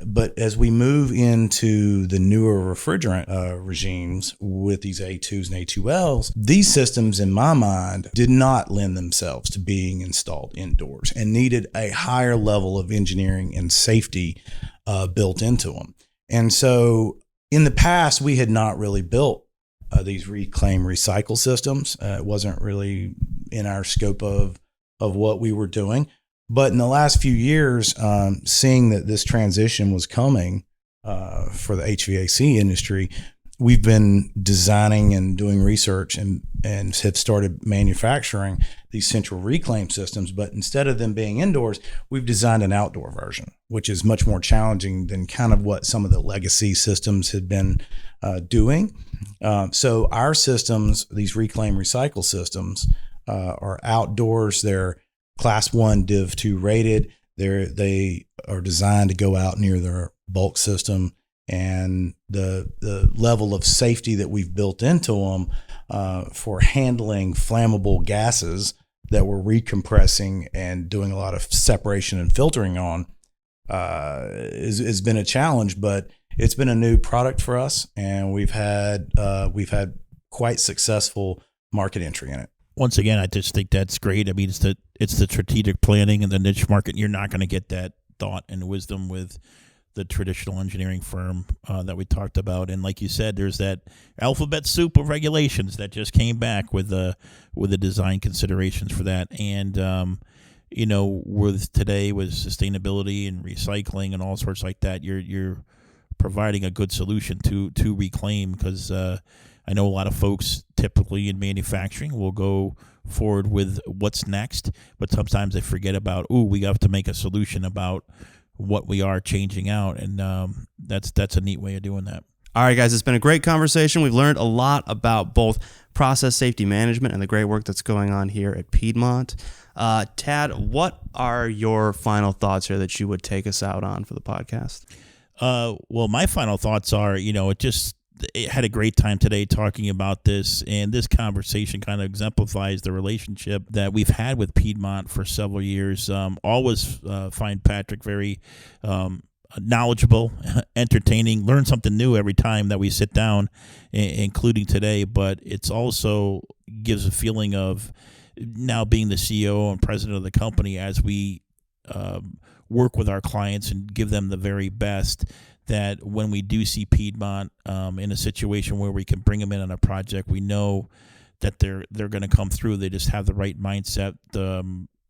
But as we move into the newer refrigerant regimes with these A2s and A2Ls, these systems, in my mind, did not lend themselves to being installed indoors and needed a higher level of engineering and safety built into them. And so in the past, we had not really built these reclaim recycle systems. It wasn't really in our scope of of what we were doing. But in the last few years, seeing that this transition was coming for the HVAC industry, we've been designing and doing research and have started manufacturing these central reclaim systems. But instead of them being indoors, we've designed an outdoor version, which is much more challenging than kind of what some of the legacy systems had been doing. So our systems, these reclaim recycle systems, are outdoors. They're Class 1 Div 2 rated. They are designed to go out near their bulk system, and the level of safety that we've built into them for handling flammable gases that we're recompressing and doing a lot of separation and filtering on has been a challenge, but it's been a new product for us, and we've had quite successful market entry in it. Once again, I just think that's great. I mean, it's the strategic planning and the niche market. You're not going to get that thought and wisdom with the traditional engineering firm that we talked about. And like you said, there's that alphabet soup of regulations that just came back with the design considerations for that. And with today with sustainability and recycling and all sorts like that, you're providing a good solution to reclaim, because I know a lot of folks typically in manufacturing will go forward with what's next, but sometimes they forget about, we have to make a solution about what we are changing out, and that's a neat way of doing that. All right, guys, it's been a great conversation. We've learned a lot about both process safety management and the great work that's going on here at Piedmont. Tad, what are your final thoughts here that you would take us out on for the podcast? Well, my final thoughts are, it had a great time today talking about this, and this conversation kind of exemplifies the relationship that we've had with Piedmont for several years. Always find Patrick very knowledgeable, entertaining, learn something new every time that we sit down, including today. But it's also gives a feeling of now being the CEO and president of the company, as we work with our clients and give them the very best, that when we do see Piedmont in a situation where we can bring them in on a project, we know that they're going to come through. They just have the right mindset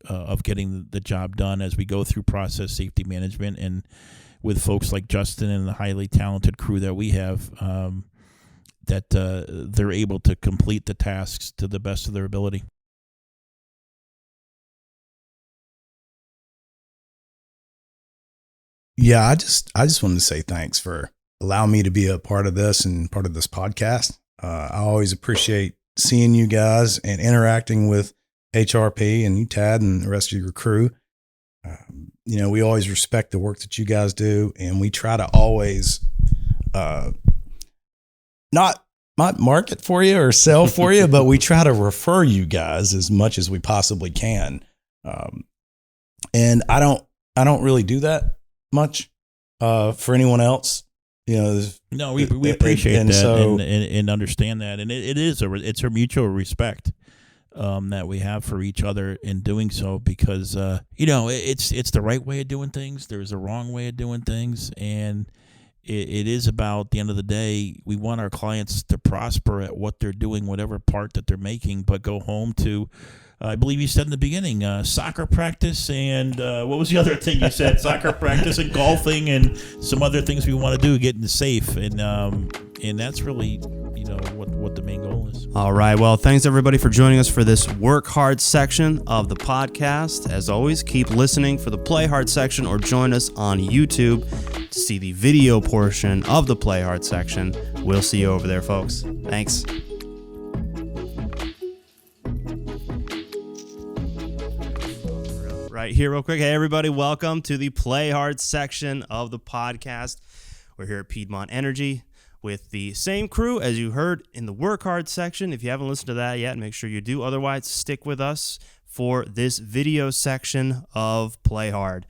of getting the job done as we go through process safety management, and with folks like Justin and the highly talented crew that we have, that they're able to complete the tasks to the best of their ability. Yeah, I just wanted to say thanks for allowing me to be a part of this and part of this podcast. I always appreciate seeing you guys and interacting with HRP and you, Tad, and the rest of your crew. We always respect the work that you guys do, and we try to always not market for you or sell for you, but we try to refer you guys as much as we possibly can. And I don't really do that much for anyone else. No, we appreciate that, so, and understand that, and it's a mutual respect that we have for each other in doing so, because it's the right way of doing things. There's a wrong way of doing things, and it is about, at the end of the day, we want our clients to prosper at what they're doing, whatever part that they're making, but go home to, I believe you said in the beginning, soccer practice, and what was the other thing you said? Soccer practice and golfing and some other things we want to do, getting safe, and that's really what the main goal is. All right, well, thanks everybody for joining us for this work hard section of the podcast. As always, keep listening for the play hard section, or join us on YouTube to see the video portion of the play hard section. We'll see you over there, folks. Thanks. Right here real quick. Hey, everybody. Welcome to the Play Hard section of the podcast. We're here at Piedmont Energy with the same crew as you heard in the Work Hard section. If you haven't listened to that yet, make sure you do. Otherwise, stick with us for this video section of Play Hard.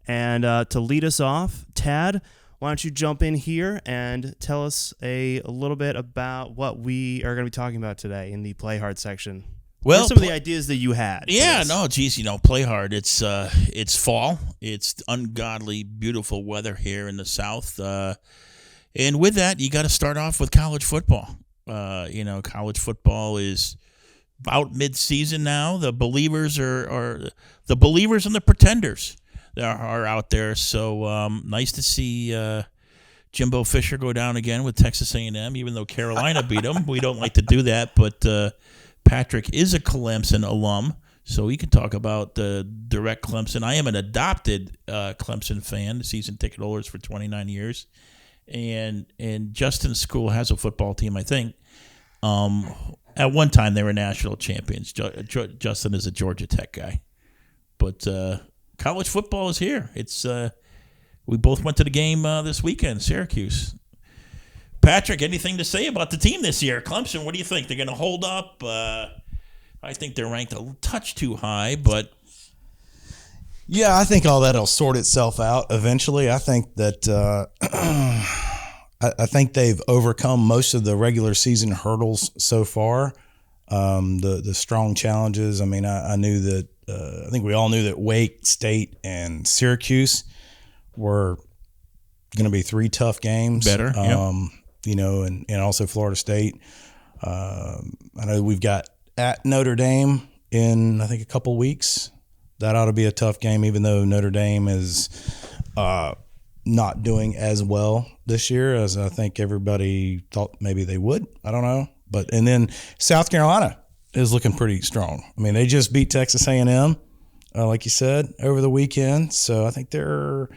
And to lead us off, Tad, why don't you jump in here and tell us a little bit about what we are going to be talking about today in the Play Hard section. Well, what are some of the ideas that you had? Yeah, no, geez, play hard. It's fall. It's ungodly beautiful weather here in the South. And with that, you got to start off with college football. College football is out mid-season now. The believers are the believers and the pretenders that are out there. So nice to see Jimbo Fisher go down again with Texas A&M, even though Carolina beat him. We don't like to do that, but Patrick is a Clemson alum, so he can talk about the direct Clemson. I am an adopted Clemson fan, season ticket holders for 29 years, and Justin's school has a football team, I think. At one time, they were national champions. Justin is a Georgia Tech guy, but college football is here. It's we both went to the game this weekend, Syracuse. Patrick, anything to say about the team this year? Clemson, what do you think? They're going to hold up? I think they're ranked a touch too high, but... Yeah, I think all that will sort itself out eventually. I think that I think they've overcome most of the regular season hurdles so far. The strong challenges. I mean, I knew that. I think we all knew that Wake, State, and Syracuse were going to be 3 tough games. Better, you know, and also Florida State. I know we've got at Notre Dame in, I think, a couple weeks. That ought to be a tough game, even though Notre Dame is not doing as well this year as I think everybody thought maybe they would. I don't know. And then South Carolina is looking pretty strong. I mean, they just beat Texas A&M, like you said, over the weekend. So I think they're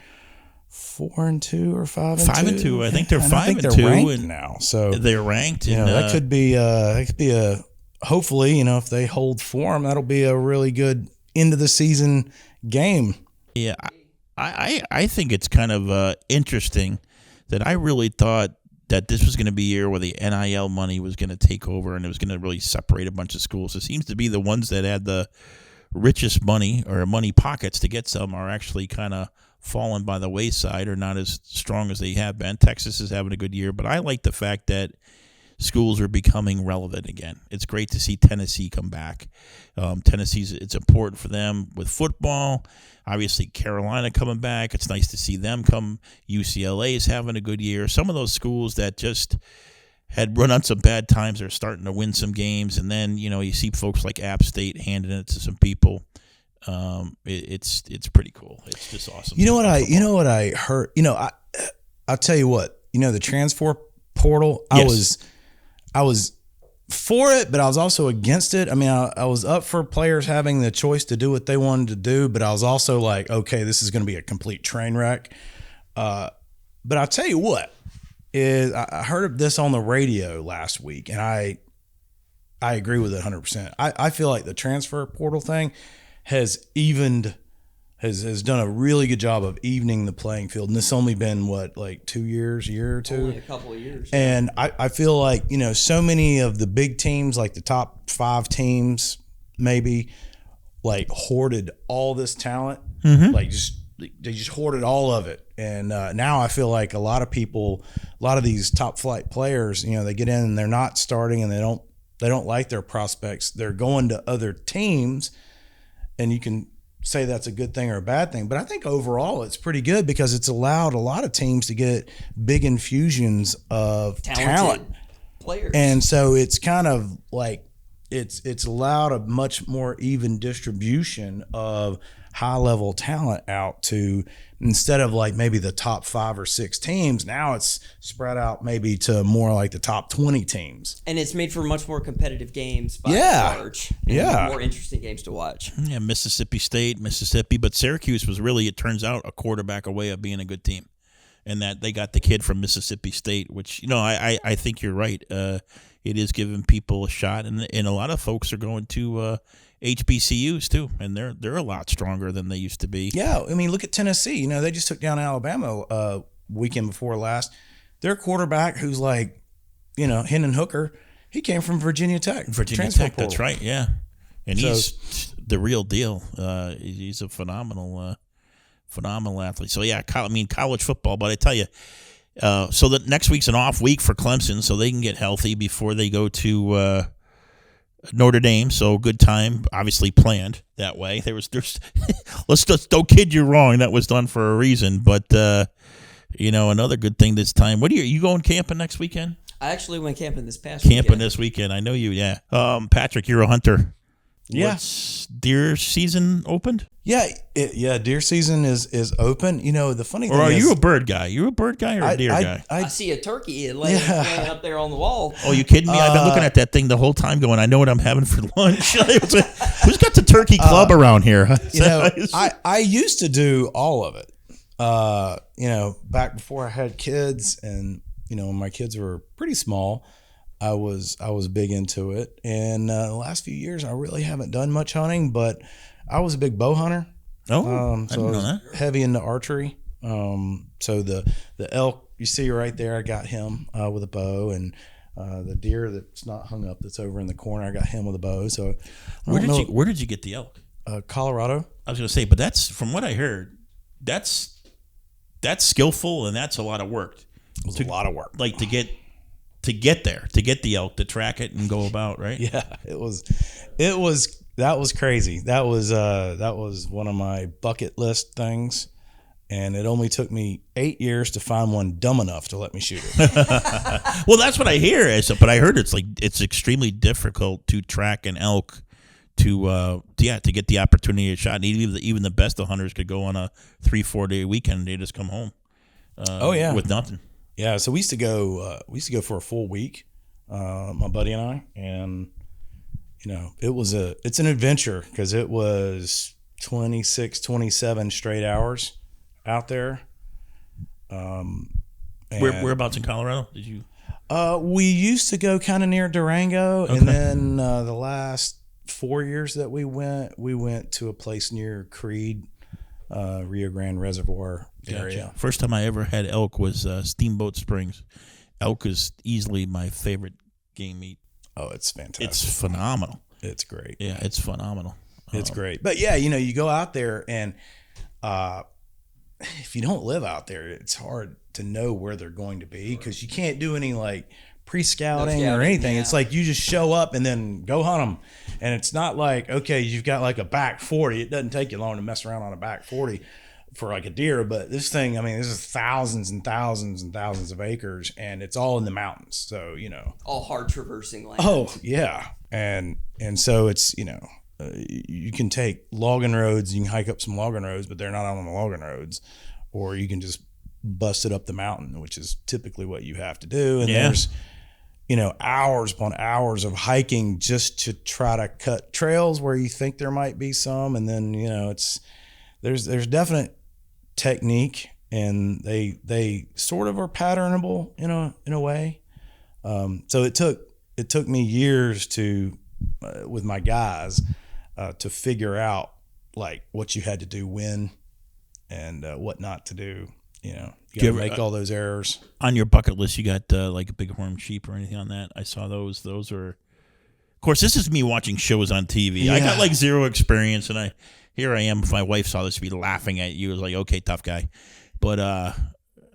4-2 or 5-2. 5-2. I think they're 5-2. I think they're ranked now. So they're ranked. You know, that could be a hopefully, you know, if they hold form, that'll be a really good end of the season game. Yeah, I think it's kind of interesting that I really thought that this was going to be a year where the NIL money was going to take over and it was going to really separate a bunch of schools. It seems to be the ones that had the richest money or money pockets to get some are actually kind of fallen by the wayside or not as strong as they have been. Texas is having a good year, but I like the fact that schools are becoming relevant again. It's great to see Tennessee come back. It's important for them with football. Obviously, Carolina coming back. It's nice to see them come. UCLA is having a good year. Some of those schools that just had run on some bad times are starting to win some games. And then, you know, you see folks like App State handing it to some people. It's pretty cool. It's just awesome. You know what I heard? You know, I'll tell you what. You know, the transfer portal. Yes. I was for it, but I was also against it. I mean, I was up for players having the choice to do what they wanted to do, but I was also like, okay, this is going to be a complete train wreck. But I'll tell you what, I heard of this on the radio last week, and I agree with it 100%. I feel like the transfer portal thing has done a really good job of evening the playing field. And this only been, like 2 years, a year or two? Only a couple of years. And I feel like, you know, so many of the big teams, like the top 5 teams, maybe, like hoarded all this talent. Mm-hmm. Like they just hoarded all of it. And now I feel like a lot of these top flight players, you know, they get in and they're not starting and they don't like their prospects. They're going to other teams, and you can say that's a good thing or a bad thing, but I think overall it's pretty good because it's allowed a lot of teams to get big infusions of talent players. And so it's kind of like it's allowed a much more even distribution of high level talent out to, instead of like maybe the top 5 or 6 teams, now it's spread out maybe to more like the top 20 teams. And it's made for much more competitive games by and large. And more interesting games to watch. Yeah, Mississippi State, but Syracuse was really, it turns out, a quarterback away of being a good team. And that they got the kid from Mississippi State, which, you know, I think you're right. It is giving people a shot. And a lot of folks are going to HBCUs too, and they're a lot stronger than they used to be. Yeah, I mean, look at Tennessee. You know, they just took down Alabama weekend before last. Their quarterback, who's like, you know, Hendon Hooker, he came from Virginia Tech. That's right. Yeah, and he's the real deal. He's a phenomenal athlete. So yeah, college football. But I tell you, so that next week's an off week for Clemson, so they can get healthy before they go to Notre Dame. So good time, obviously planned that way. There's let's just don't kid you wrong. That was done for a reason. But you know, another good thing this time. What are you going camping next weekend? I actually went camping this past Camping weekend. this weekend. I know you, yeah. Patrick, you're a hunter. Yeah. What's deer season opened? Yeah, deer season is open. You know, the funny thing Or are is, you a bird guy? You a bird guy or a deer guy? I see a turkey laying up there on the wall. Oh, you kidding me? I've been looking at that thing the whole time going, I know what I'm having for lunch. Who's got the turkey club around here? you know, I used to do all of it. You know, back before I had kids, and you know, when my kids were pretty small, I was big into it. And the last few years, I really haven't done much hunting, but I was a big bow hunter. Oh, so I didn't know that. Heavy into archery. So the elk you see right there, I got him with a bow, and the deer that's not hung up, that's over in the corner, I got him with a bow. So where did you get the elk? Colorado. I was going to say, but that's from what I heard, that's skillful and that's a lot of work. It was a lot of work. Like to get there, to get the elk, to track it and go about, right? Yeah, that was crazy. That was one of my bucket list things, and it only took me 8 years to find one dumb enough to let me shoot it. Well, that's what I hear. But I heard it's extremely difficult to track an elk to get the opportunity to shot. And even the best of hunters could go on a 3-4 day weekend and they just come home. With nothing. Yeah, so we used to go for a full week, my buddy and I, and you know, it's an adventure because it was 26, 27 straight hours out there. Whereabouts in Colorado did you? We used to go kind of near Durango, Okay. and then the last 4 years that we went to a place near Creed, Rio Grande Reservoir area. Gotcha. First time I ever had elk was Steamboat Springs. Elk is easily my favorite game meat. Oh, it's fantastic. It's phenomenal. It's great. Yeah, it's phenomenal. It's great. But yeah, you know, you go out there and if you don't live out there, it's hard to know where they're going to be because you can't do any like pre-scouting or anything. Yeah. It's like you just show up and then go hunt them. And it's not like, okay, you've got like a back 40. It doesn't take you long to mess around on a back 40 for like a deer. But this thing, I mean, this is thousands and thousands and thousands of acres, and it's all in the mountains. So, you know. All hard traversing land. Oh, yeah. And so it's, you know, you can take logging roads, you can hike up some logging roads, but they're not on the logging roads. Or you can just bust it up the mountain, which is typically what you have to do. And there's, you know, hours upon hours of hiking just to try to cut trails where you think there might be some. And then, you know, there's definite technique, and they sort of are patternable in a way. So it took me years to, with my guys, to figure out like what you had to do when and what not to do. You know, you got to make all those errors. On your bucket list, you got like a bighorn sheep or anything on that? I saw those. Those are, of course, this is me watching shows on TV. Yeah. I got like zero experience, and here I am. If my wife saw this, she'd be laughing at you. It was like, okay, tough guy. But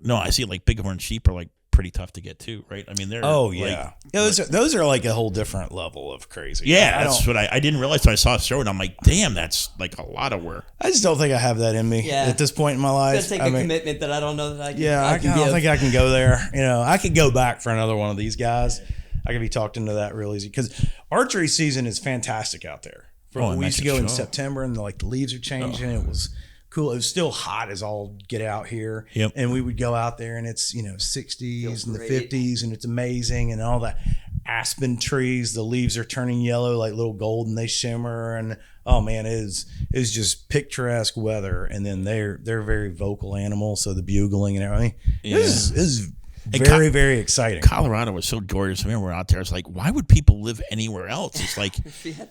no, I see like bighorn sheep are like pretty tough to get too, right? I mean, they're those are like a whole different level of crazy. Yeah, that's what I didn't realize. So I saw a show and I'm like, damn, that's like a lot of work. I just don't think I have that in me at this point in my life. It's gonna take a commitment that I don't know that I can. Yeah, I don't think I can go there. You know, I could go back for another one of these guys. I could be talked into that real easy because archery season is fantastic out there. We used to go in September and like the leaves are changing. It was cool. It was still hot as all get out here. Yep. And we would go out there and it's, you know, 60s and the 50s and it's amazing, and all that aspen trees, the leaves are turning yellow like little gold and they shimmer, and oh man, it is just picturesque weather. And then they're very vocal animals, so the bugling and everything. Yeah. This is very, very exciting. Colorado was so gorgeous. I mean, we're out there. It's like, why would people live anywhere else? It's like,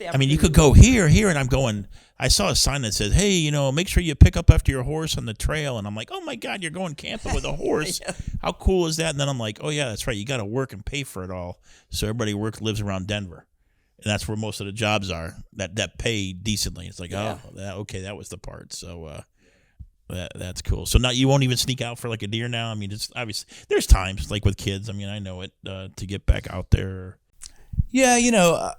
I mean, you could go here, and I'm going, I saw a sign that said, hey, you know, make sure you pick up after your horse on the trail. And I'm like, oh my God, you're going camping with a horse. Yeah. How cool is that? And then I'm like, oh yeah, that's right. You got to work and pay for it all. So everybody lives around Denver. And that's where most of the jobs are that pay decently. It's like, that was the part. So, that's cool. So now you won't even sneak out for like a deer now? I mean, it's obvious. There's times like with kids. I mean, I know it to get back out there. Yeah, you know,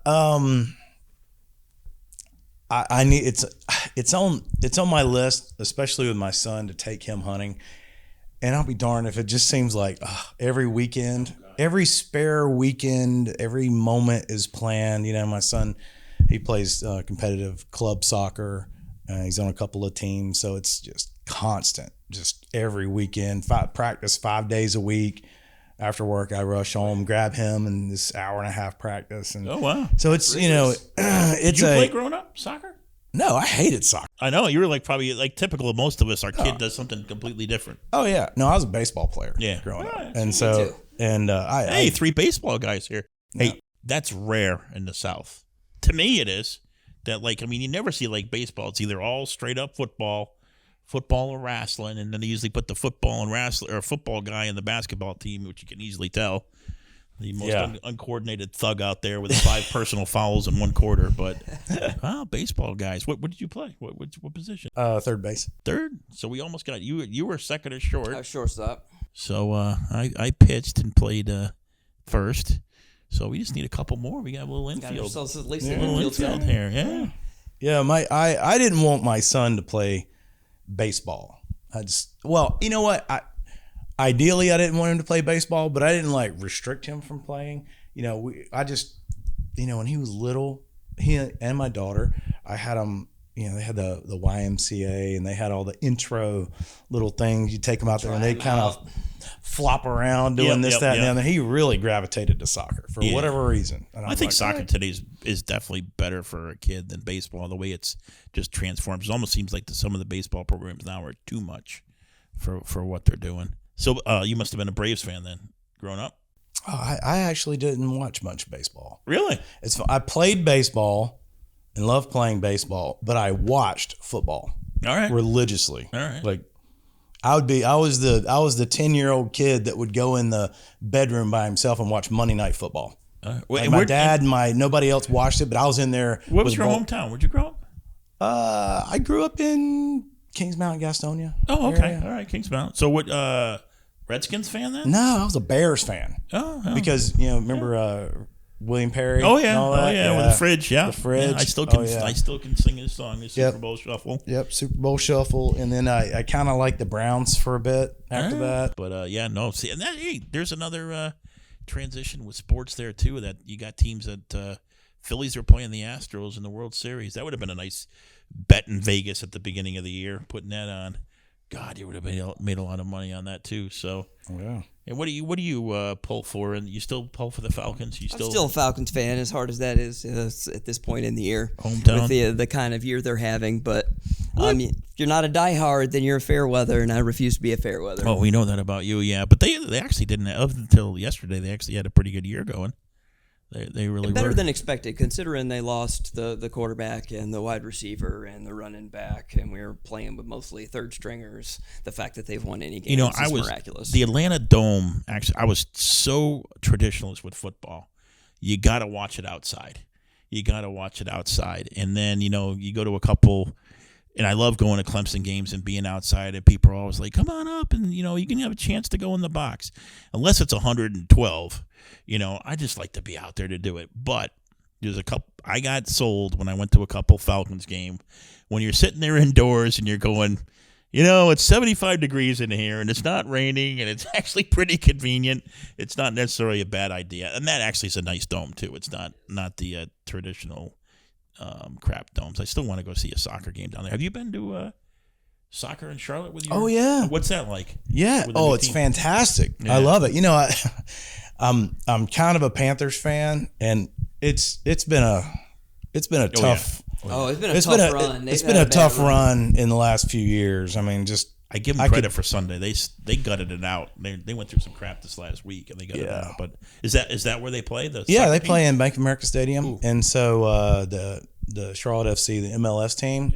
I need it's on my list, especially with my son, to take him hunting. And I'll be darned if it just seems like every weekend every spare weekend, every moment is planned. My son, he plays competitive club soccer. He's on a couple of teams, so it's just constant, just every weekend. Practice 5 days a week. After work, I rush home, grab him, and this hour and a half practice. And oh wow! so it's Did you play growing up soccer? No, I hated soccer. I know you were probably typical of most of us. Our kid does something completely different. Oh yeah, no, I was a baseball player. Yeah, growing up, right. and so I 3 baseball guys here. Yeah. Hey, that's rare in the South. To me, it is that you never see baseball. It's either all straight up football or wrestling, and then they usually put the football and wrestling or football guy in the basketball team, which you can easily tell. The most uncoordinated thug out there with 5 personal fouls in 1 quarter. But baseball guys. What did you play? What position? third base. Third. So we almost got you. You were second or short. I was shortstop. So I pitched and played first. So we just need a couple more. We got a little infield. Got ourselves at least a little infield here. Yeah. Yeah. I didn't want my son to play baseball. You know what? Ideally, I didn't want him to play baseball, but I didn't restrict him from playing. When he was little, he and my daughter, I had them. They had the YMCA, and they had all the intro little things. You take them out there, and they kind of flop around doing that, and the other. He really gravitated to soccer for whatever reason. And I think soccer today is definitely better for a kid than baseball. The way it's just transformed. It almost seems like some of the baseball programs now are too much for what they're doing. So you must have been a Braves fan then, growing up. Oh, I actually didn't watch much baseball. Really? I played baseball and loved playing baseball, but I watched football. All right. Religiously. All right. I was the 10-year-old kid that would go in the bedroom by himself and watch Monday Night Football. My dad, nobody else watched it, but I was in there. What was your hometown? Where'd you grow up? I grew up in Kings Mountain, Gastonia. Oh, okay. Area. All right, Kings Mountain. So what, Redskins fan then? No, I was a Bears fan. Oh. Because, remember William Perry? Oh, yeah. And all that? With the fridge, yeah. The fridge. Yeah, I still can sing his song, the Super Bowl Shuffle. Yep, Super Bowl Shuffle. And then I kind of liked the Browns for a bit after that. But, see, and there's another transition with sports there, too, that you got teams that Phillies are playing the Astros in the World Series. That would have been a nice bet in Vegas at the beginning of the year, putting that on. God, you would have made a lot of money on that too. So, yeah. And what do you pull for? And you still pull for the Falcons? I'm still a Falcons fan, as hard as that is at this point in the year. Hometown, with the kind of year they're having. But if you're not a diehard, then you're a fair weather, and I refuse to be a fair weather. Oh, we know that about you, yeah. But they actually didn't. Up until yesterday, they actually had a pretty good year going. They really better were. Than expected, considering they lost the quarterback and the wide receiver and the running back, and we were playing with mostly third stringers. The fact that they've won any games is miraculous. The Atlanta Dome. Actually, I was so traditionalist with football. You got to watch it outside. And then you go to a couple. And I love going to Clemson games and being outside, and people are always like, "Come on up, and you can have a chance to go in the box." Unless it's 112, I just like to be out there to do it. But there's a couple. I got sold when I went to a couple Falcons game. When you're sitting there indoors and you're going, it's 75 degrees in here, and it's not raining, and it's actually pretty convenient. It's not necessarily a bad idea, and that actually is a nice dome too. It's not the traditional. Crap domes. I still want to go see a soccer game down there. Have you been to soccer in Charlotte with you? Oh yeah. What's that like? Yeah. Oh, it's fantastic. Yeah. I love it. I'm kind of a Panthers fan, and it's been a tough. Yeah. Oh, it's been a tough run. It's been a tough run in the last few years. I mean, I give them credit for Sunday. They gutted it out. They went through some crap this last week, and they gutted it out. But is that where they play? They play in Bank of America Stadium. Ooh. And so the Charlotte FC, the MLS team,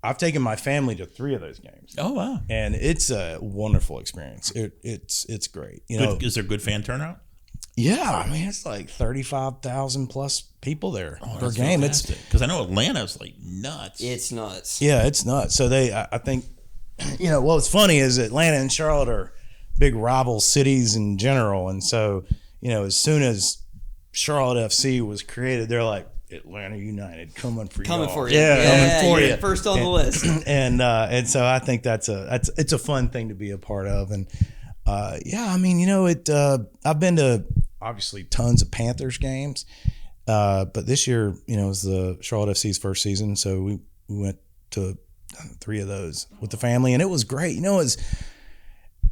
I've taken my family to 3 of those games. Oh wow! And it's a wonderful experience. It's great. Is there good fan turnout? Yeah, I mean it's like 35,000 plus people there per game. Fantastic. It's because I know Atlanta's like nuts. It's nuts. Yeah, it's nuts. So I think. What's funny is Atlanta and Charlotte are big rival cities in general. And so, as soon as Charlotte FC was created, they're like, Atlanta United coming for you. Coming for you. First on the list. And so I think it's a fun thing to be a part of. And Yeah, I mean, I've been to obviously tons of Panthers games, but this year, it was the Charlotte FC's first season, so we went to 3 of those with the family, and it was great.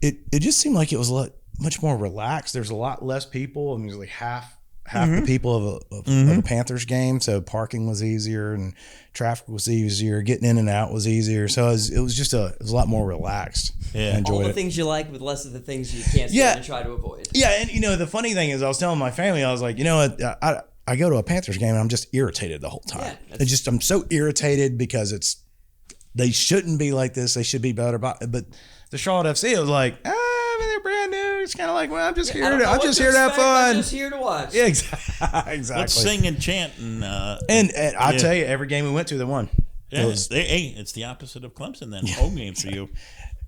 It just seemed like it was much more relaxed. There's a lot less people. I mean, it was like half the people of a Panthers game, so parking was easier and traffic was easier, getting in and out was easier. So it was a lot more relaxed. Yeah. I enjoyed All the it. things you like with less of the things you can't stand and try to avoid. Yeah, and the funny thing is, I was telling my family, I was like, I go to a Panthers game and I'm just irritated the whole time. Yeah, I'm so irritated because they shouldn't be like this. They should be better. But the Charlotte FC, it was like, they're brand new. It's kind of like, well, I'm just here to have fun. I'm just here to watch. Yeah, exactly. Let's sing and chant and I tell you, every game we went to, they won. Yeah, it's the opposite of Clemson then. Home games for you.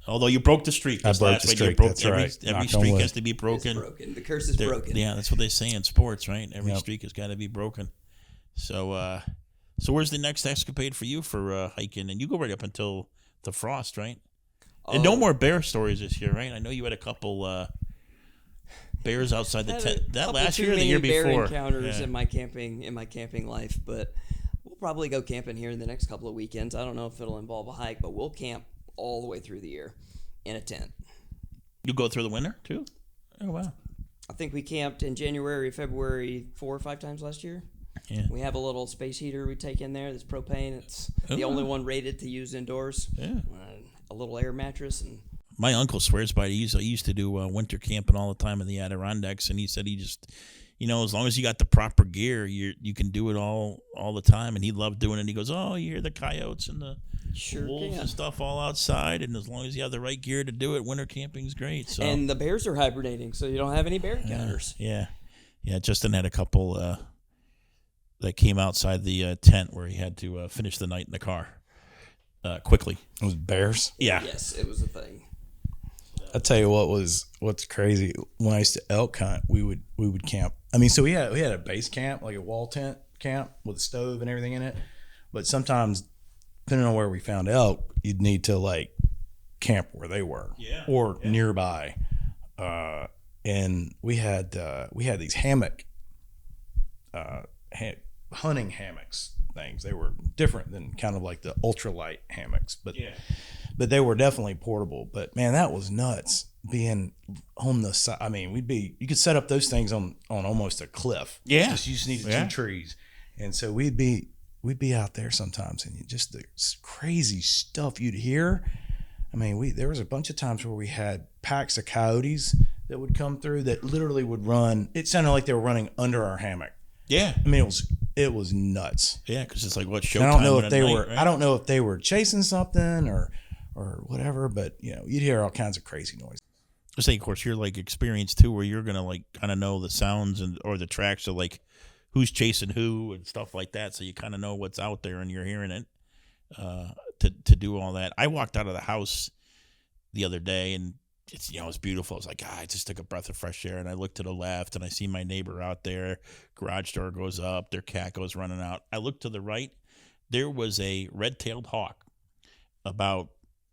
Although you broke the streak. I broke the streak. That's right. Every streak has to be broken. It's broken. The curse is broken. Yeah, that's what they say in sports, right? Every streak has got to be broken. So, where's the next escapade for you for hiking? And you go right up until the frost, right? And no more bear stories this year, right? I know you had a couple bears outside the tent. That last year or the year before? Bear encounters in my camping life, but we'll probably go camping here in the next couple of weekends. I don't know if it'll involve a hike, but we'll camp all the way through the year in a tent. You go through the winter too? Oh wow! I think we camped in January, February 4 or 5 times last year. Yeah. We have a little space heater we take in there that's propane. It's the only one rated to use indoors. Yeah. A little air mattress. And my uncle swears by it. He used to do winter camping all the time in the Adirondacks, and he said he just, as long as you got the proper gear, you can do it all the time. And he loved doing it. He goes, oh, you hear the coyotes and the wolves and stuff all outside, and as long as you have the right gear to do it, winter camping's great. So. And the bears are hibernating, so you don't have any bear encounters. Yeah. Justin had a couple that came outside the tent where he had to finish the night in the car quickly. It was bears? Yeah. Yes, it was a thing. I'll tell you what's crazy. When I used to elk hunt, we would camp. I mean, so we had a base camp, like a wall tent camp with a stove and everything in it. But sometimes, depending on where we found elk, you'd need to camp where they were, or nearby. And we had these hammock, hunting hammocks things. They were different than kind of like the ultralight hammocks, but they were definitely portable. But man, that was nuts being on the side. I mean, you could set up those things on almost a cliff. Yeah, you just needed 2 trees, and so we'd be out there sometimes, and just the crazy stuff you'd hear. I mean, there was a bunch of times where we had packs of coyotes that would come through that literally would run. It sounded like they were running under our hammock. Yeah, I mean, it was nuts. Yeah, because it's like what showtime. I don't know if they night, were. right? I don't know if they were chasing something or whatever. But you'd hear all kinds of crazy noise. I say, of course, you're experienced too, where you're gonna kind of know the sounds or the tracks of who's chasing who and stuff like that. So you kind of know what's out there and you're hearing it. To do all that, I walked out of the house the other day and it's beautiful. I was like, I just took a breath of fresh air, and I looked to the left and I see my neighbor out there. Garage door goes up, their cat goes running out. I looked to the right, there was a red-tailed hawk about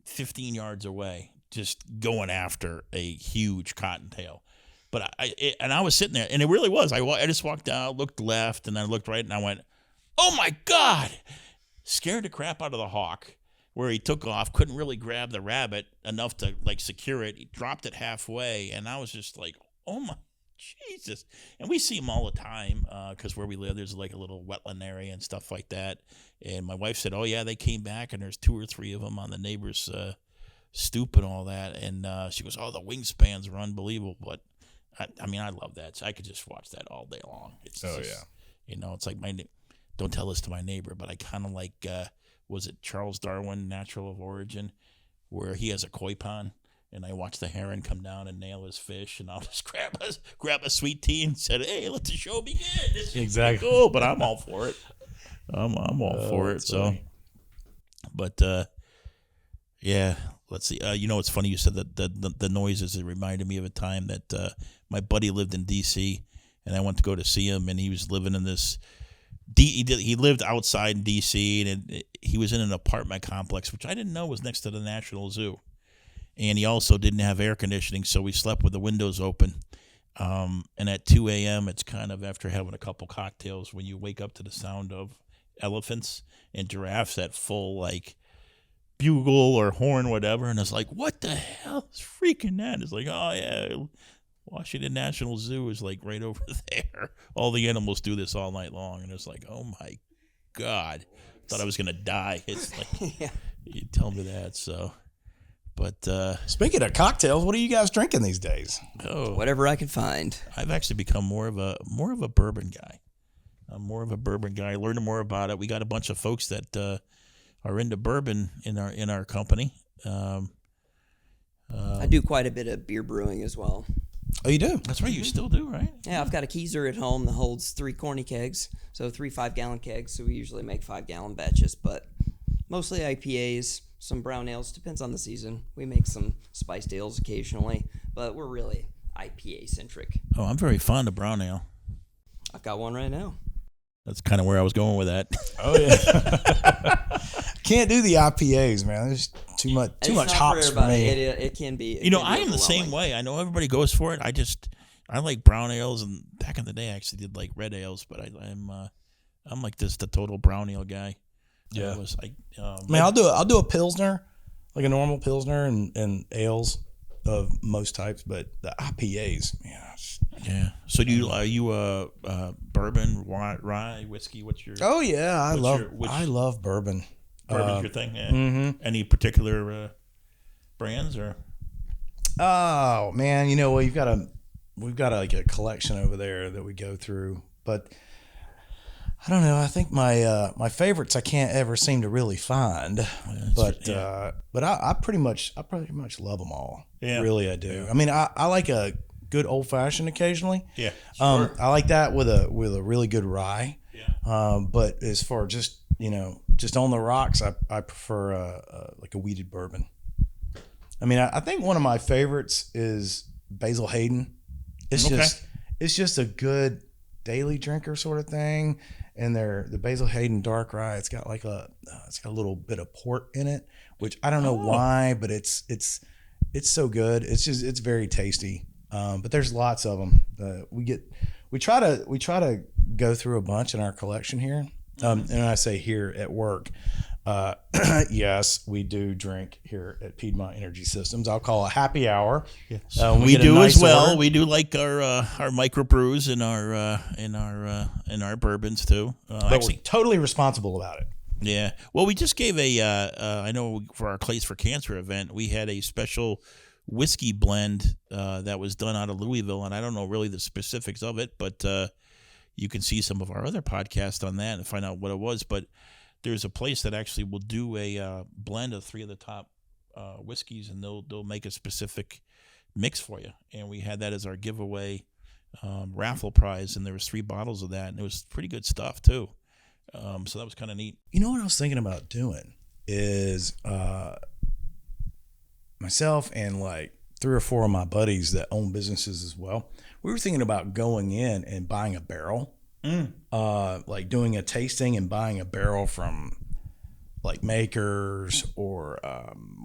15 yards away, just going after a huge cottontail. But I was sitting there, and it really was. I just walked out, looked left, and I looked right, and I went, "Oh my God!" Scared the crap out of the hawk. Where he took off, couldn't really grab the rabbit enough to secure it. He dropped it halfway, and I was just like, "Oh my Jesus!" And we see them all the time because where we live, there's a little wetland area and stuff like that. And my wife said, "Oh yeah, they came back, and there's 2 or 3 of them on the neighbor's stoop and all that." And she goes, "Oh, the wingspans are unbelievable." But I mean, I love that. So I could just watch that all day long. It's it's like don't tell this to my neighbor, but I kind of like. Was it Charles Darwin, Natural of Origin, where he has a koi pond, and I watch the heron come down and nail his fish, and I'll just grab a sweet tea and said, "Hey, let the show begin." This is exactly cool, but I'm all for it. I'm all for it. So, funny. But let's see. It's funny you said that the noises. It reminded me of a time that my buddy lived in D.C. and I went to go to see him, and he was living in this. He lived outside in D.C. and he was in an apartment complex, which I didn't know was next to the National Zoo. and he also didn't have air conditioning, so we slept with the windows open. And at 2 a.m., it's kind of after having a couple cocktails when you wake up to the sound of elephants and giraffes at full, like, bugle or horn, whatever. And it's like, what the hell is freaking that? It's like, oh, yeah, Washington National Zoo is, like, right over there. All the animals do this all night long. And it's like, oh, my God. Thought I was going to die. It's like, Yeah. you tell me that, so... But Speaking of cocktails, what are you guys drinking these days? Whatever I can find. I've actually become more of a bourbon guy. I'm more of a bourbon guy. Learning more about it. We got a bunch of folks that are into bourbon in our company. I do quite a bit of beer brewing as well. Oh, you do? That's right. You still do, right? Yeah, I've got a keezer at home that holds 3 corny kegs, so 3 5-gallon kegs. So we usually make 5-gallon batches, but mostly IPAs. Some brown ales, depends on the season. We make some spiced ales occasionally, but we're really IPA centric. Oh, I'm very fond of brown ale. I've got one right now. That's kind of where I was going with that. Oh yeah. Can't do the IPAs, man. There's too much hops for me. It can be. I am the same way. I know everybody goes for it. I like brown ales, and back in the day, I actually did like red ales, but I'm like the total brown ale guy. Yeah. Man, I'll do a pilsner, like a normal pilsner, and ales of most types, but the IPAs, man. Yeah. So are you bourbon, rye, whiskey? What's your? Oh yeah, I love bourbon. Bourbon's your thing. Yeah. Mm-hmm. Any particular brands or? Oh man, we've got like a collection over there that we go through, but I don't know. I think my favorites I can't ever seem to really find, but I pretty much love them all. Yeah, really I do. Yeah. I mean, I like a good old fashioned occasionally. Yeah, sure. I like that with a really good rye. Yeah. But as far as just on the rocks, I prefer like a wheated bourbon. I mean, I think one of my favorites is Basil Hayden. It's just a good daily drinker sort of thing. And the Basil Hayden dark rye, it's got a little bit of port in it, which I don't know why, but it's so good. It's very tasty. But there's lots of them. We try to go through a bunch in our collection here. And I say here at work, yes, we do drink here at Piedmont Energy Systems. I'll call it happy hour. Yes. We do nice as well. order. We do like our microbrews and our bourbons too. But we're totally responsible about it. Yeah. Well, we just gave I know for our Clays for Cancer event, we had a special whiskey blend that was done out of Louisville, and I don't know really the specifics of it, but you can see some of our other podcasts on that and find out what it was. But there's a place that actually will do a blend of 3 of the top whiskeys, and they'll make a specific mix for you. And we had that as our giveaway raffle prize, and there was 3 bottles of that, and it was pretty good stuff too. So that was kind of neat. You know what I was thinking about doing is myself and like 3 or 4 of my buddies that own businesses as well. We were thinking about going in and buying a barrel, like doing a tasting and buying a barrel from like Makers or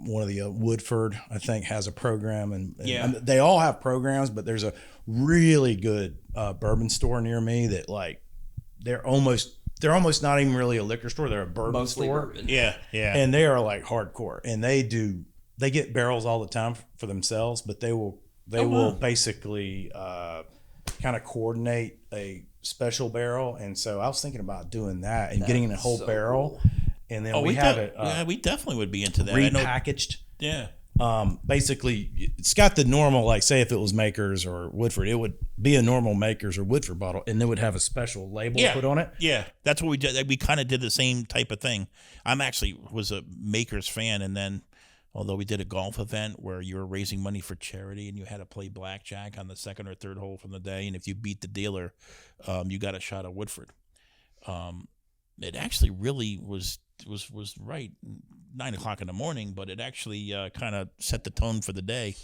one of the Woodford, I think, has a program, and they all have programs, but there's a really good bourbon store near me that like they're almost not even really a liquor store. They're a bourbon store. Bourbon. Yeah. And they are like hardcore, and they get barrels all the time for themselves, but they will basically kind of coordinate a special barrel. And so I was thinking about doing that and getting a whole barrel, and then we definitely would be into that. Repackaged. Yeah. Basically, it's got the normal, like say if it was Makers or Woodford, it would be a normal Makers or Woodford bottle, and it would have a special label put on it. Yeah, that's what we did. We kind of did the same type of thing. I'm actually was a Makers fan, and then although we did a golf event where you were raising money for charity and you had to play blackjack on the 2nd or 3rd hole from the day, and if you beat the dealer, you got a shot of Woodford. It actually really was right 9:00 in the morning, but it actually kind of set the tone for the day.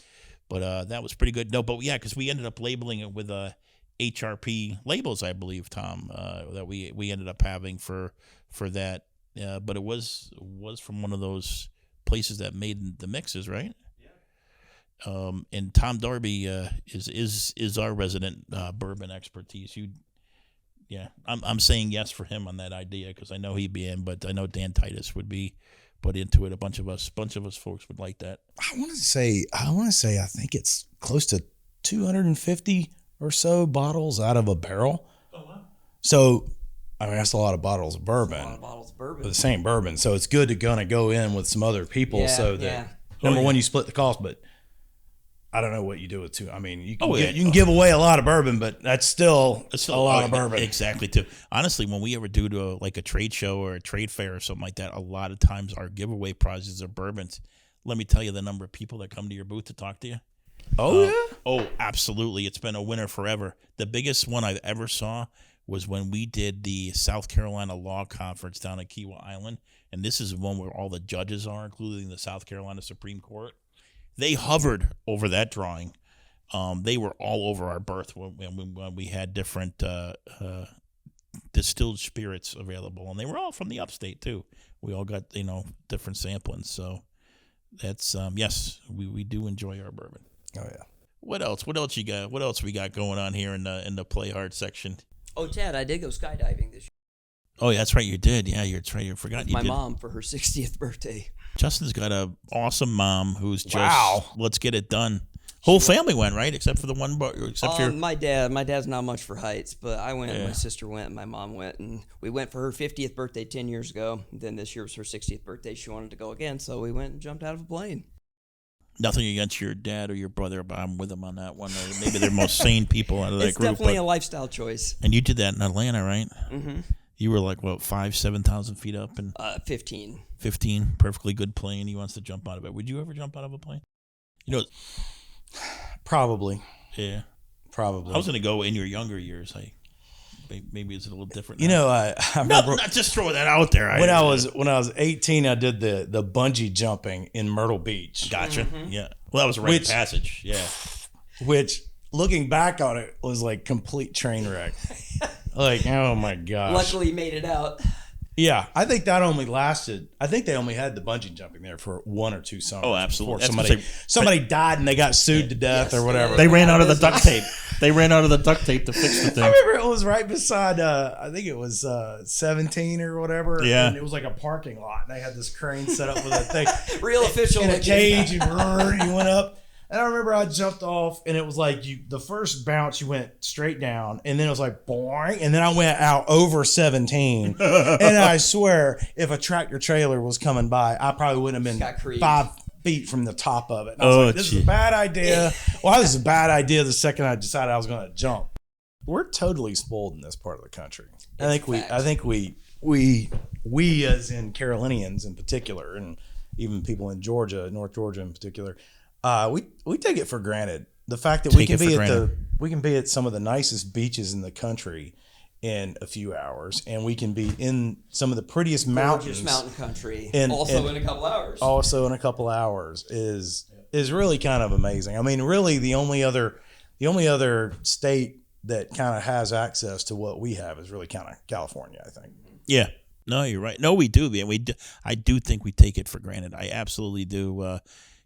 But that was pretty good. No, but yeah, because we ended up labeling it with HRP labels, I believe, Tom, that we ended up having for that. But it was from one of those places that made the mixes, right? And Tom Darby is our resident bourbon expertise. I'm saying yes for him on that idea because I know he'd be in, but I know Dan Titus would be put into it. A bunch of us folks would like that. I want to say I think it's close to 250 or so bottles out of a barrel. Oh wow! So I mean that's a lot of bottles of bourbon. A lot of bottles of bourbon. The same bourbon. So it's good to go in with some other people so that number one you split the cost, but I don't know what you do with two. I mean, you can give away a lot of bourbon, but that's still a lot of bourbon. Exactly. Too. Honestly, when we ever do to a trade show or a trade fair or something like that, a lot of times our giveaway prizes are bourbons. Let me tell you the number of people that come to your booth to talk to you. Oh yeah. Oh, absolutely. It's been a winner forever. The biggest one I ever saw was when we did the South Carolina Law Conference down at Kiowa Island, and this is one where all the judges are, including the South Carolina Supreme Court. They hovered over that drawing. They were all over our booth when we had different distilled spirits available, and they were all from the upstate too. We all got different samplings. So that's yes, we do enjoy our bourbon. Oh yeah. What else? What else you got? What else we got going on here in the play hard section? Oh, Ted, I did go skydiving this year. Oh, yeah, that's right. You did. Yeah, you're right. You forgot. With my mom for her 60th birthday. Justin's got an awesome mom who's just let's get it done. Whole family went, right? Except for the one, except for my dad. My dad's not much for heights, but I went. Yeah. My sister went. And my mom went, and we went for her 50th birthday 10 years ago. Then this year was her 60th birthday. She wanted to go again, so we went and jumped out of a plane. Nothing against your dad or your brother, but I'm with them on that one. Maybe they're most sane people out of that it's group. It's definitely a lifestyle choice. And you did that in Atlanta, right? Mm-hmm. You were like, what, 7,000 feet up? And 15. 15, perfectly good plane. He wants to jump out of it. Would you ever jump out of a plane? Probably. Yeah. Probably. I was going to go in your younger years. Maybe it's a little different. I remember not just throwing that out there. When I was 18, I did the bungee jumping in Myrtle Beach. Gotcha. Mm-hmm. Yeah. Well, that was a rite of passage. Yeah. Which, looking back on it, was like complete train wreck. Like, oh my gosh. Luckily, you made it out. Yeah, I think that only lasted. I think they only had the bungee jumping there for 1 or 2 summers. Oh, absolutely. Somebody died and they got sued to death or whatever. They ran out of the duct tape. They ran out of the duct tape to fix the thing. I remember it was right beside. I think it was 17 or whatever. Yeah, and it was like a parking lot. And they had this crane set up with a thing, real official in a cage. And you went up. And I remember I jumped off, and it was like the first bounce you went straight down, and then it was like boing, and then I went out over 17. And I swear, if a tractor trailer was coming by, I probably wouldn't have been 5 feet from the top of it. And I was like, this is a bad idea. Well, this is a bad idea the second I decided I was going to jump. We're totally spoiled in this part of the country. I think we as in Carolinians in particular, and even people in Georgia, North Georgia in particular, we take it for granted. The fact that we can be at some of the nicest beaches in the country in a few hours, and we can be in some of the prettiest mountains, mountain country, in a couple hours. Also in a couple hours is really kind of amazing. I mean, really the only other state that kind of has access to what we have is really kind of California, I think. Yeah. No, you're right. No, we do, man. I do think we take it for granted. I absolutely do.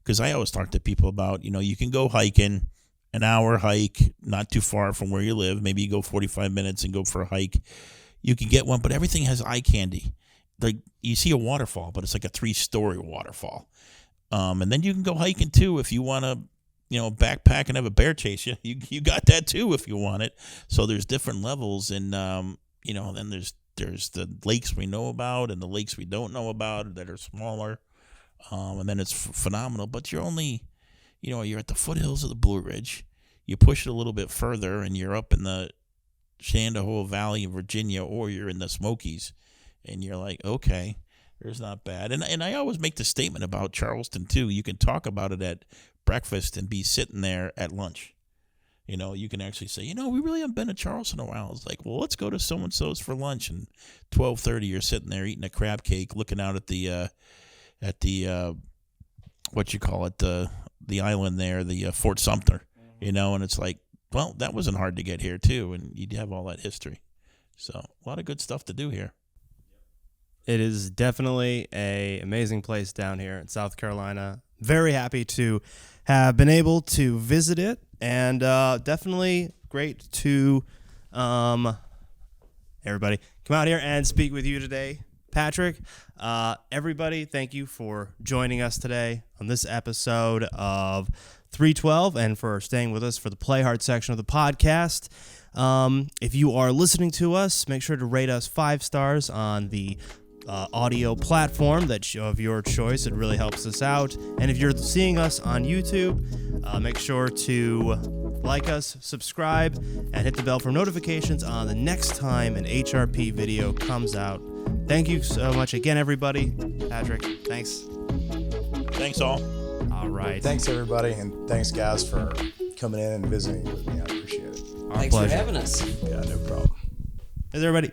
Because I always talk to people about, you can go hiking, an hour hike, not too far from where you live. Maybe you go 45 minutes and go for a hike. You can get one, but everything has eye candy. Like you see a waterfall, but it's like a 3-story waterfall. And then you can go hiking too if you want to, backpack and have a bear chase you. You got that too if you want it. So there's different levels, and then there's the lakes we know about and the lakes we don't know about that are smaller. And then it's phenomenal, but you're only, you're at the foothills of the Blue Ridge. You push it a little bit further, and you're up in the Shenandoah Valley of Virginia, or you're in the Smokies, and you're like, okay, there's not bad. And I always make the statement about Charleston too. You can talk about it at breakfast and be sitting there at lunch. You can actually say, we really haven't been to Charleston in a while. It's like, well, let's go to so and so's for lunch. And 12:30, you're sitting there eating a crab cake, looking out at the what you call it, the island there, the Fort Sumter, and it's like, well, that wasn't hard to get here too, and you'd have all that history. So a lot of good stuff to do here. It is definitely a amazing place down here in South Carolina. very happy to have been able to visit it, and definitely great to everybody come out here and speak with you today, Patrick. Everybody, thank you for joining us today on this episode of 312 and for staying with us for the Play Hard section of the podcast. If you are listening to us, make sure to rate us 5 stars on the audio platform of your choice. It really helps us out. And if you're seeing us on YouTube, make sure to like us, subscribe, and hit the bell for notifications on the next time an HRP video comes out. Thank you so much again, everybody. Patrick, thanks. Thanks all. All right. Thanks, everybody, and thanks, guys, for coming in and visiting with me. I appreciate it. Thanks for having us. Yeah, no problem. Thanks, everybody.